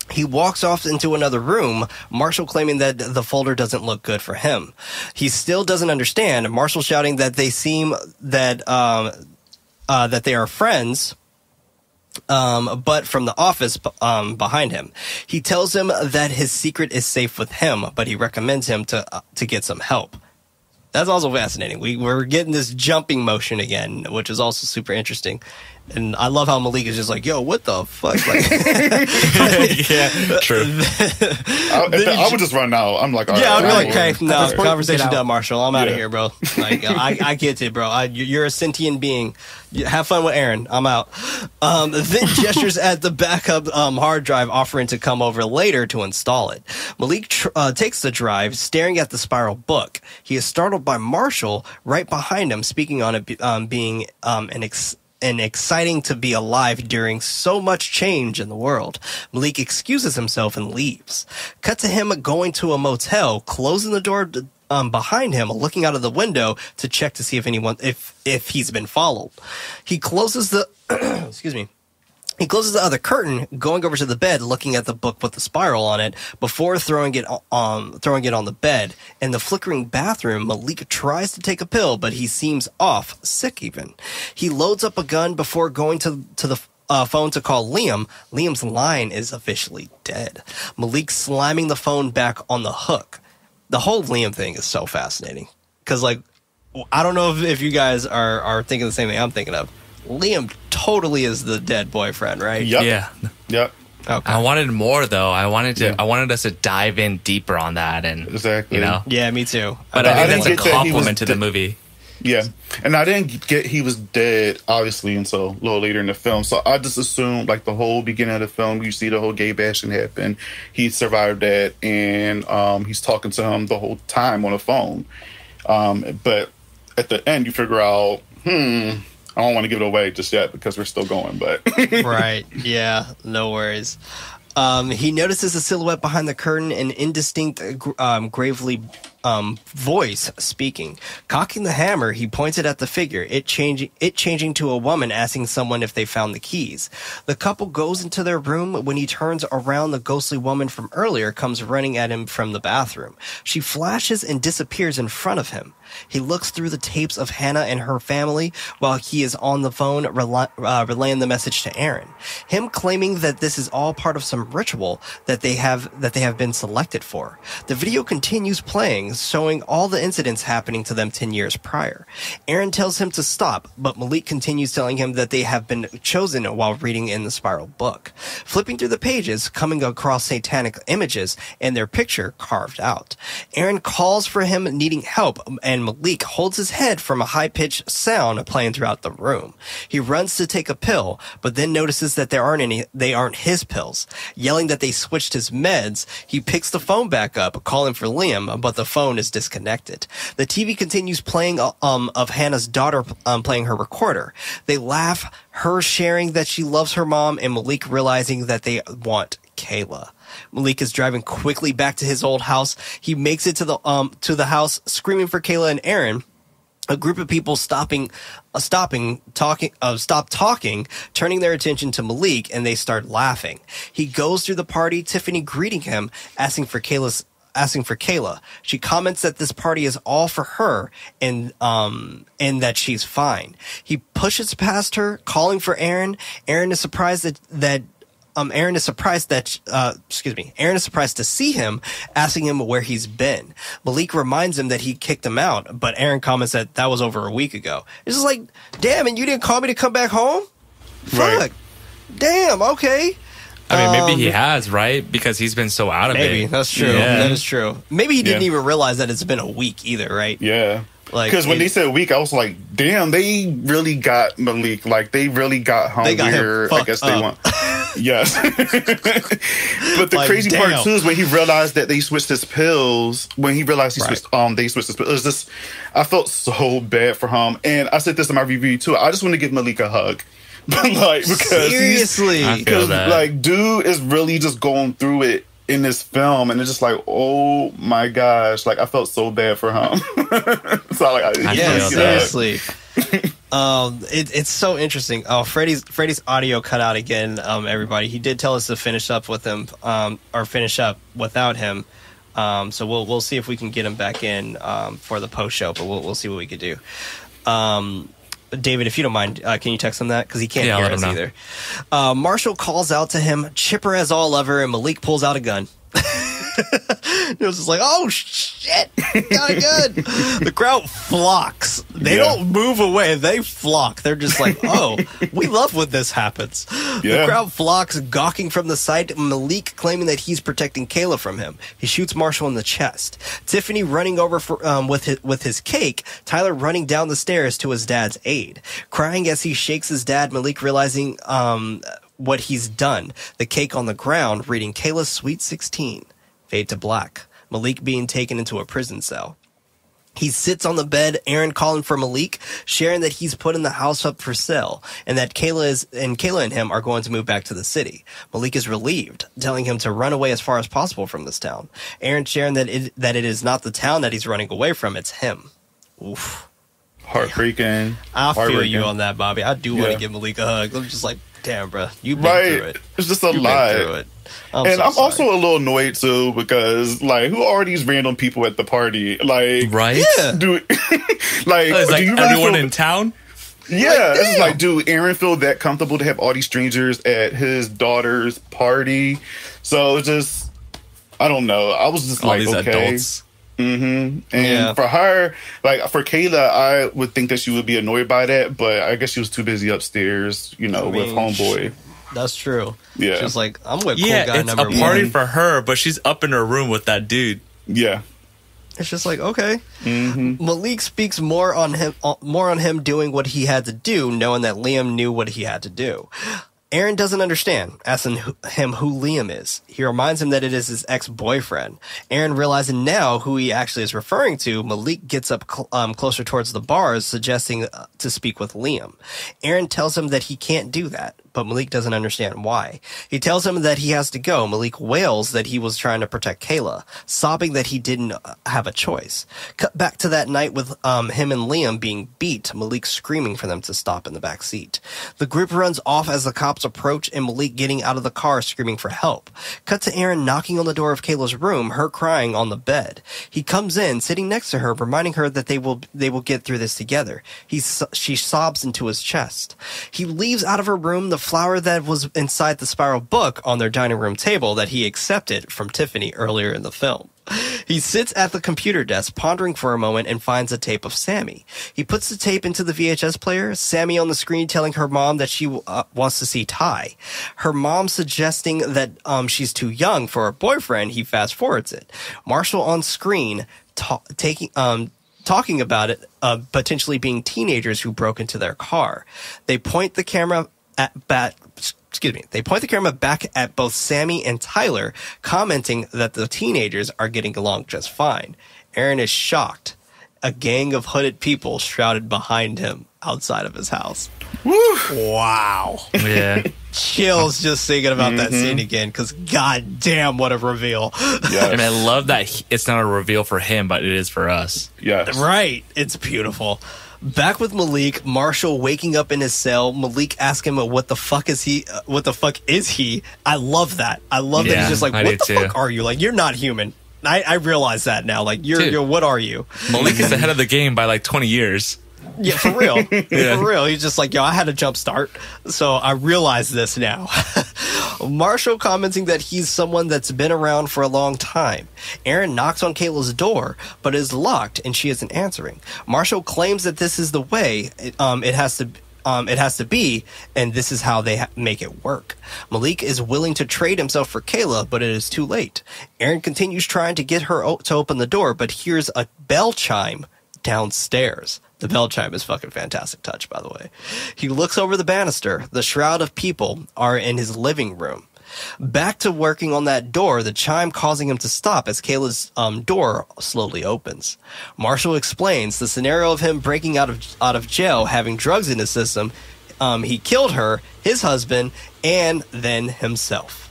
He walks off into another room, Marshall claiming that the folder doesn't look good for him. He still doesn't understand. Marshall shouting that they seem that they are friends, but from the office behind him. He tells him that his secret is safe with him, but he recommends him to get some help. That's also fascinating. We're getting this jumping motion again, which is also super interesting. And I love how Malik is just like, yo, what the fuck? Like, yeah, true. I would just run out. I'm like, all right. I'd be like, okay, no, point, conversation done, Marshall. I'm out of here, bro. Like, I get it, bro. You're a sentient being. Have fun with Aaron. I'm out. Then gestures at the backup hard drive, offering to come over later to install it. Malik takes the drive, staring at the spiral book. He is startled by Marshall right behind him, speaking on it being and exciting to be alive during so much change in the world. Malik excuses himself and leaves. Cut to him going to a motel, closing the door behind him, looking out of the window to check to see if he's been followed. He closes the He closes the other curtain, going over to the bed, looking at the book with the spiral on it, before throwing it on the bed. In the flickering bathroom, Malik tries to take a pill, but he seems off, sick even. He loads up a gun before going to the phone to call Liam. Liam's line is officially dead. Malik slamming the phone back on the hook. The whole Liam thing is so fascinating. Because, like, I don't know if you guys are thinking the same thing I'm thinking of. Liam totally is the dead boyfriend, right? Yep. Yeah. Yep. Okay. I wanted more though. I wanted us to dive in deeper on that, and exactly. Yeah, me too. But I think that's a compliment to the movie. Yeah, and I didn't get he was dead obviously until a little later in the film. So I just assumed like the whole beginning of the film, you see the whole gay bashing happen. He survived that, and he's talking to him the whole time on the phone. But at the end, you figure out, I don't want to give it away just yet because we're still going, but right, yeah, no worries. He notices a silhouette behind the curtain, an indistinct, gravely voice speaking. Cocking the hammer, he points it at the figure, it changing to a woman asking someone if they found the keys. The couple goes into their room. When he turns around, the ghostly woman from earlier comes running at him from the bathroom. She flashes and disappears in front of him. He looks through the tapes of Hannah and her family while he is on the phone relaying the message to Aaron. Him claiming that this is all part of some ritual that they have been selected for. The video continues playing, showing all the incidents happening to them 10 years prior. Aaron tells him to stop, but Malik continues telling him that they have been chosen while reading in the spiral book. Flipping through the pages, coming across satanic images and their picture carved out. Aaron calls for him needing help, and Malik holds his head from a high-pitched sound playing throughout the room. He runs to take a pill, but then notices that they aren't his pills. Yelling that they switched his meds, he picks the phone back up, calling for Liam, but the phone is disconnected. The TV continues playing of Hannah's daughter playing her recorder. They laugh, her sharing that she loves her mom, and Malik realizing that they want Kayla. Malik is driving quickly back to his old house. He makes it to the house, screaming for Kayla and Aaron. A group of people stop talking, turning their attention to Malik, and they start laughing. He goes through the party, Tiffany greeting him, asking for Kayla. She comments that this party is all for her and that she's fine. He pushes past her, calling for Aaron. Aaron is surprised to see him, asking him where he's been. Malik reminds him that he kicked him out, but Aaron comments that was over a week ago. It's just like, damn, and you didn't call me to come back home? Right. Fuck. Damn, okay. I mean, maybe he has, right? Because he's been so out of it. Maybe, that's true. Yeah. That is true. Maybe he didn't even realize that it's been a week either, right? Yeah. Like, because when they said a week, I was like, damn, they really got Malik. Like, they really got home where I guess they want. Yes. But the crazy part, too, is when he realized that they switched his pills. When he realized they switched his pills. It was just, I felt so bad for him. And I said this in my review, too. I just want to give Malik a hug. Because seriously, dude is really just going through it in this film, and it's just like, oh my gosh, like I felt so bad for him. So like, seriously. It's so interesting. Oh, Freddie's audio cut out again. Everybody, he did tell us to finish up with him, or finish up without him. So we'll see if we can get him back in for the post show, but we'll see what we could do. David, if you don't mind, can you text him that? Because he can't hear us either. Marshall calls out to him, chipper as all ever, and Malik pulls out a gun. It was just like, oh shit, got a gun. The crowd flocks. They don't move away. They flock. They're just like, oh, we love when this happens. The crowd flocks, gawking from the side. Malik claiming that he's protecting Kayla from him. He shoots Marshall in the chest. Tiffany running over with his cake. Tyler running down the stairs to his dad's aid. Crying as he shakes his dad. Malik realizing what he's done. The cake on the ground, reading Kayla's Sweet 16. Fade to black. Malik being taken into a prison cell. He sits on the bed, Aaron calling for Malik, sharing that he's putting the house up for sale, and that Kayla and him are going to move back to the city. Malik is relieved, telling him to run away as far as possible from this town. Aaron sharing that it is not the town that he's running away from, it's him. Oof. Heartbreaking. I feel you on that, Bobby. I do want to give Malik a hug. I'm just like, damn, bro, you've been through it. It's just a lot. I'm also a little annoyed too because, like, who are these random people at the party? Like, right? Yeah. Do do you really everyone in town? Yeah, it's just like, dude, Aaron feel that comfortable to have all these strangers at his daughter's party? So it's just, I don't know. I was just all like, these okay. Adults. And for her, like for Kayla, I would think that she would be annoyed by that, but I guess she was too busy upstairs, with homeboy. That's true. Yeah, she's like, I'm with cool guy it's number a party one. for her, but she's up in her room with that dude. Yeah, it's just like, okay. Malik speaks more on him doing what he had to do, knowing that Liam knew what he had to do. Aaron doesn't understand, asking him who Liam is. He reminds him that it is his ex-boyfriend. Aaron realizing now who he actually is referring to, Malik gets up closer towards the bars, suggesting to speak with Liam. Aaron tells him that he can't do that, but Malik doesn't understand why. He tells him that he has to go. Malik wails that he was trying to protect Kayla, sobbing that he didn't have a choice. Cut back to that night with him and Liam being beat, Malik screaming for them to stop in the back seat. The group runs off as the cops approach and Malik getting out of the car screaming for help. Cut to Aaron knocking on the door of Kayla's room, her crying on the bed. He comes in, sitting next to her, reminding her that they will get through this together. She sobs into his chest. He leaves out of her room the flower that was inside the spiral book on their dining room table that he accepted from Tiffany earlier in the film. He sits at the computer desk, pondering for a moment, and finds a tape of Sammy. He puts the tape into the VHS player, Sammy on the screen telling her mom that she wants to see Ty. Her mom suggesting that she's too young for a boyfriend. He fast forwards it. Marshall on screen talking about it potentially being teenagers who broke into their car. They point the camera back at both Sammy and Tyler, commenting that the teenagers are getting along just fine. Aaron is shocked. A gang of hooded people shrouded behind him outside of his house. Woo! Wow. Yeah. Chills just thinking about that scene again, because goddamn, what a reveal. Yes. And I love that it's not a reveal for him, but it is for us. Yes. Right. It's beautiful. Back with Malik, Marshall waking up in his cell. Malik asking him, what the fuck is he? What the fuck is he? I love that. I love that he's just like, what the fuck are you? Like, you're not human. I realize that now. Like, you're what are you? Malik is ahead of the game by like 20 years. Yeah, for real. For real. He's just like, yo, I had a jump start, so I realize this now. Marshall commenting that he's someone that's been around for a long time. Aaron knocks on Kayla's door, but is locked, and she isn't answering. Marshall claims that this is the way it has to be, and this is how they make it work. Malik is willing to trade himself for Kayla, but it is too late. Aaron continues trying to get her to open the door, but hears a bell chime downstairs. The bell chime is fucking fantastic touch, by the way. He looks over the banister. The shroud of people are in his living room. Back to working on that door, the chime causing him to stop as Kayla's door slowly opens. Marshall explains the scenario of him breaking out of jail, having drugs in his system. He killed her, his husband, and then himself.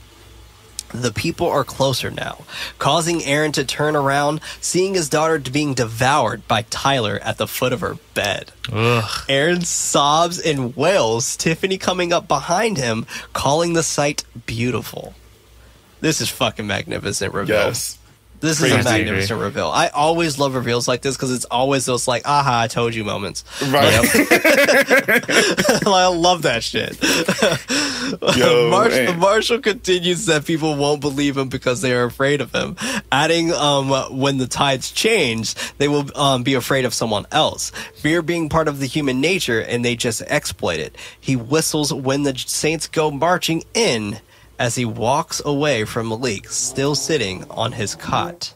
The people are closer now, causing Aaron to turn around, seeing his daughter being devoured by Tyler at the foot of her bed. Ugh. Aaron sobs and wails, Tiffany coming up behind him, calling the sight beautiful. This is fucking magnificent reveal. Yes. This is a magnificent reveal. I always love reveals like this because it's always those like, aha, I told you moments. Right. I love that shit. Marshall continues that people won't believe him because they are afraid of him, adding when the tides change, they will be afraid of someone else. Fear being part of the human nature, and they just exploit it. He whistles when the Saints go marching in, as he walks away from Malik, still sitting on his cot.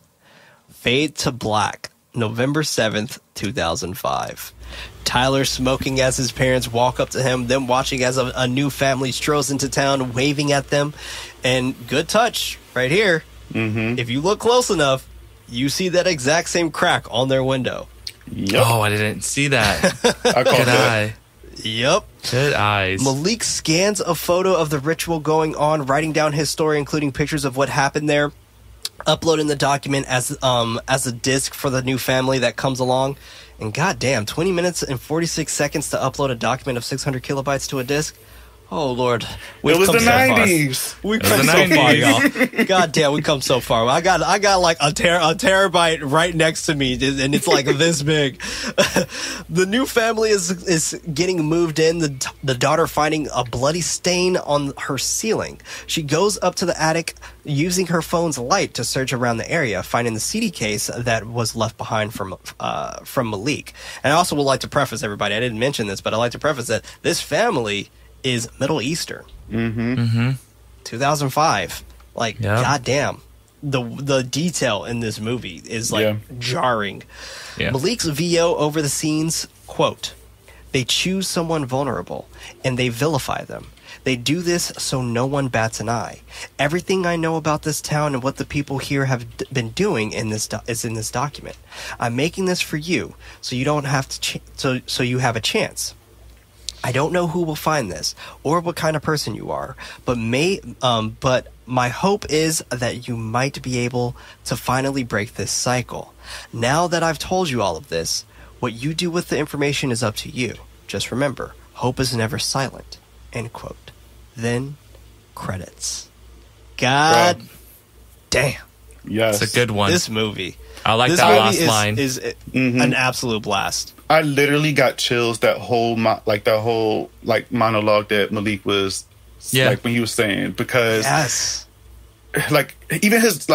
Fade to black, November 7th, 2005. Tyler smoking as his parents walk up to him, then watching as a new family strolls into town, waving at them. And good touch right here. Mm-hmm. If you look close enough, you see that exact same crack on their window. Yep. Oh, I didn't see that. I called Good eye. Yep. Good eyes. Malik scans a photo of the ritual going on, writing down his story, including pictures of what happened there, uploading the document as a disc for the new family that comes along. And goddamn, 20 minutes and 46 seconds to upload a document of 600 kilobytes to a disc. Oh Lord, it was the 90s. We've come so far, y'all. God damn, we come so far. I got like a terabyte right next to me, and it's like this big. The new family is getting moved in. The daughter finding a bloody stain on her ceiling. She goes up to the attic using her phone's light to search around the area, finding the CD case that was left behind from Malik. And I also would like to preface everybody. I didn't mention this, but I like to preface that this family is Middle Eastern. 2005. Like, goddamn. The detail in this movie is like jarring. Yeah. Malik's VO over the scenes, quote, "They choose someone vulnerable and they vilify them. They do this so no one bats an eye. Everything I know about this town and what the people here have been doing is in this document. I'm making this for you so you don't have to so you have a chance. I don't know who will find this or what kind of person you are, but my hope is that you might be able to finally break this cycle. Now that I've told you all of this, what you do with the information is up to you. Just remember, hope is never silent. End quote. Then, credits. God damn. Yes. It's a good one. This movie. I like that last line. Is an absolute blast. I literally got chills that whole monologue that Malik was like when he was saying, because like even his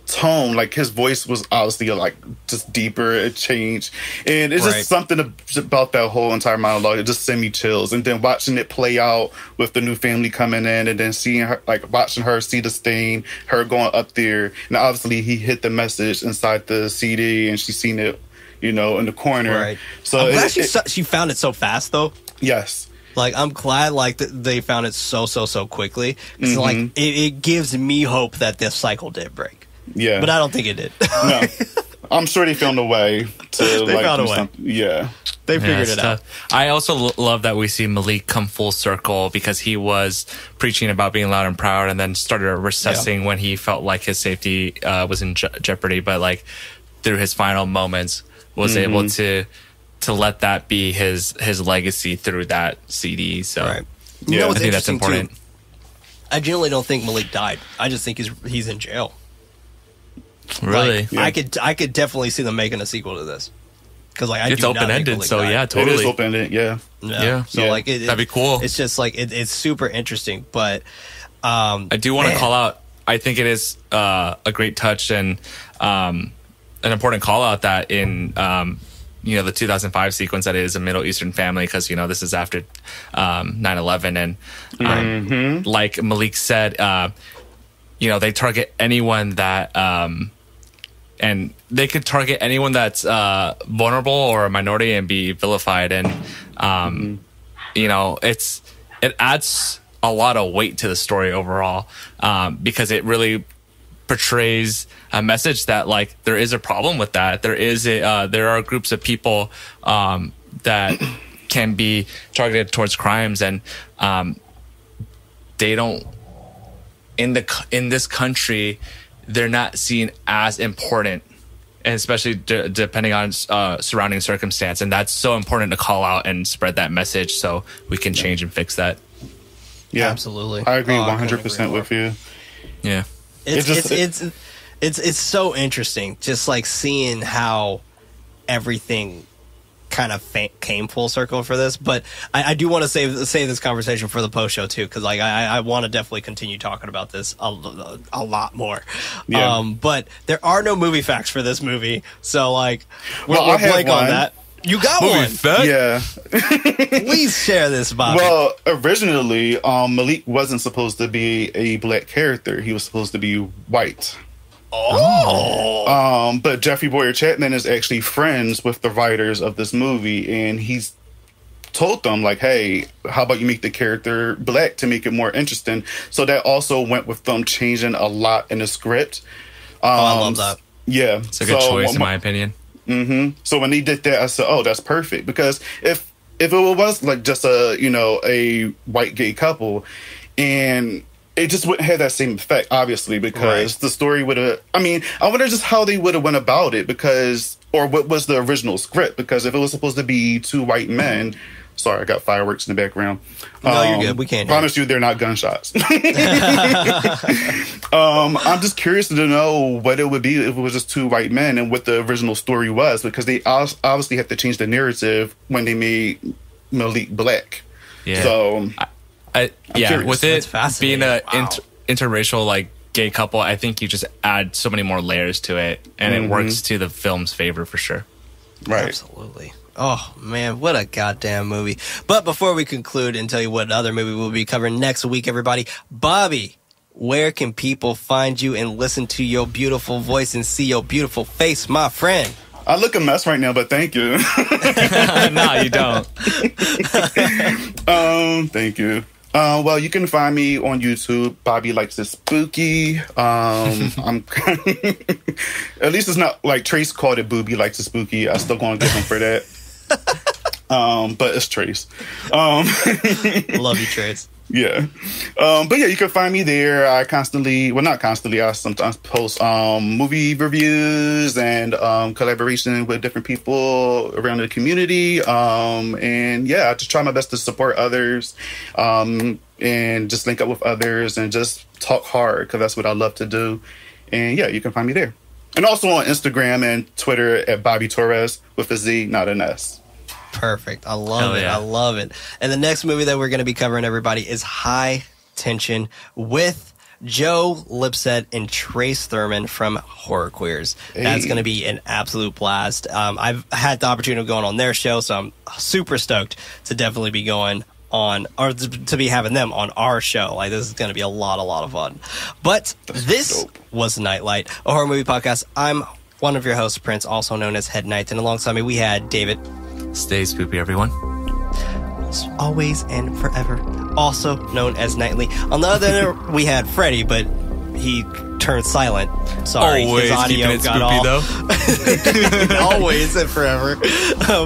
tone, like his voice was obviously like just deeper. It changed, and it's just something about that whole entire monologue. It just sent me chills. And then watching it play out with the new family coming in, and then seeing her, like watching her see the stain, her going up there, and obviously he hit the message inside the CD, and she seen it, you know, in the corner. Right. So I'm glad she found it so fast, though. Yes. Like, I'm glad, like, they found it so quickly. Because, like, it gives me hope that this cycle did break. Yeah. But I don't think it did. No. I'm sure they found a way to, they like, found do a way. something. Yeah. They figured it out. I also love that we see Malik come full circle, because he was preaching about being loud and proud and then started recessing when he felt like his safety was in jeopardy. But, like, through his final moments, was able to let that be his legacy through that CD. So Right. Yeah, I think that's important. Too, I genuinely don't think Malik died. I just think he's in jail. Really? Like, I could definitely see them making a sequel to this. Because, like, It's open-ended, so yeah, totally. It is open-ended, yeah. Yeah. So, like, that'd be cool. It's just, like, it's super interesting. But, I do want to call out, I think it is a great touch and an important call out that in, the 2005 sequence, that it is a Middle Eastern family, because, this is after 9/11. And like Malik said, they target anyone that, and they could target anyone that's vulnerable or a minority and be vilified. And, it adds a lot of weight to the story overall, because it really portrays a message that, like, there is a problem with that. There are groups of people that can be targeted towards crimes, and they don't, in this country, they're not seen as important, and especially depending on surrounding circumstance. And that's so important to call out and spread that message so we can change and fix that. Yeah, absolutely. I agree 100% with you. Yeah. It's so interesting, just like seeing how everything kind of came full circle for this. But I do want to save this conversation for the post show too, because, like, I want to definitely continue talking about this a lot more. Yeah. But there are no movie facts for this movie, so, like, we're blank one. on that. You got Movie one. fact? Yeah. Please share this, Bobby. Well, originally, Malik wasn't supposed to be a black character. He was supposed to be white. Oh. But Jeffrey Boyer Chapman is actually friends with the writers of this movie, and he's told them, like, hey, how about you make the character black to make it more interesting? So that also went with them changing a lot in the script. I love that. Yeah. It's a good choice, in my opinion. So when they did that, I said, oh, that's perfect. Because if it was like just a white gay couple, and it just wouldn't have that same effect, obviously, because the story would have, I wonder just how they would have went about it, or what was the original script, because if it was supposed to be two white men, sorry, I got fireworks in the background. No, you're good. We can't hear. Promise you they're not gunshots. I'm just curious to know what it would be if it was just two white men and what the original story was, because they obviously have to change the narrative when they made Malik black. Yeah. So, with it being a Wow. interracial, like, gay couple, I think you just add so many more layers to it, and it works to the film's favor for sure. right. Absolutely. Oh, man, what a goddamn movie. But before we conclude and tell you what other movie we'll be covering next week, everybody, Bobby, where can people find you and listen to your beautiful voice and see your beautiful face, my friend? I look a mess right now, but thank you. No, you don't. Thank you. Well, you can find me on YouTube. Bobby Likes It Spooky. I'm at least it's not like Trace called it Booby Likes It Spooky. I still gonna give him for that. but it's Trace. Love you, Trace. Yeah. But yeah, you can find me there. I sometimes post movie reviews and collaboration with different people around the community. And yeah, I just try my best to support others and just link up with others and just talk hard, because that's what I love to do. And yeah, you can find me there. And also on Instagram and Twitter at Bobby Torres with a Z, not an S. Perfect. I love it. Yeah. I love it. And the next movie that we're going to be covering, everybody, is High Tension with Joe Lipset and Trace Thurman from Horror Queers. Hey. That's going to be an absolute blast. I've had the opportunity of going on their show, so I'm super stoked to definitely be going on, or to be having them on our show. Like, this is going to be a lot of fun. But this was Nightlight, a horror movie podcast. I'm one of your hosts, Prince, also known as Head Knight, and alongside me we had David. Stay spoopy, everyone. Always and forever, also known as Nightly. On the other end, we had Freddy, but he turned silent. Sorry, always his audio keeping it got spoopy, all. Always and forever,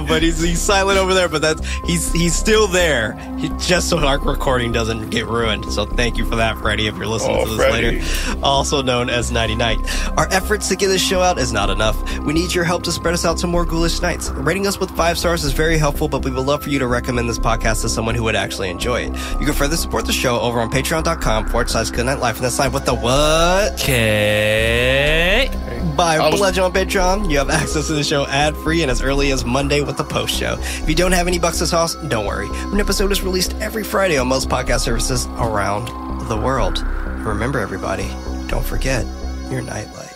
but he's silent over there. But he's still there, just so our recording doesn't get ruined. So thank you for that, Freddy. If you're listening to this Freddy. later, also known as Nighty Night. Our efforts to get this show out is not enough. We need your help to spread us out to more ghoulish nights. Rating us with 5 stars is very helpful, but we would love for you to recommend this podcast to someone who would actually enjoy it. You can further support the show over on patreon.com/goodnightlife, and that's live with the what? Okay. By pledge on Patreon, you have access to the show ad-free and as early as Monday with the post-show. If you don't have any bucks to toss, don't worry. An episode is released every Friday on most podcast services around the world. And remember, everybody, don't forget your nightlight.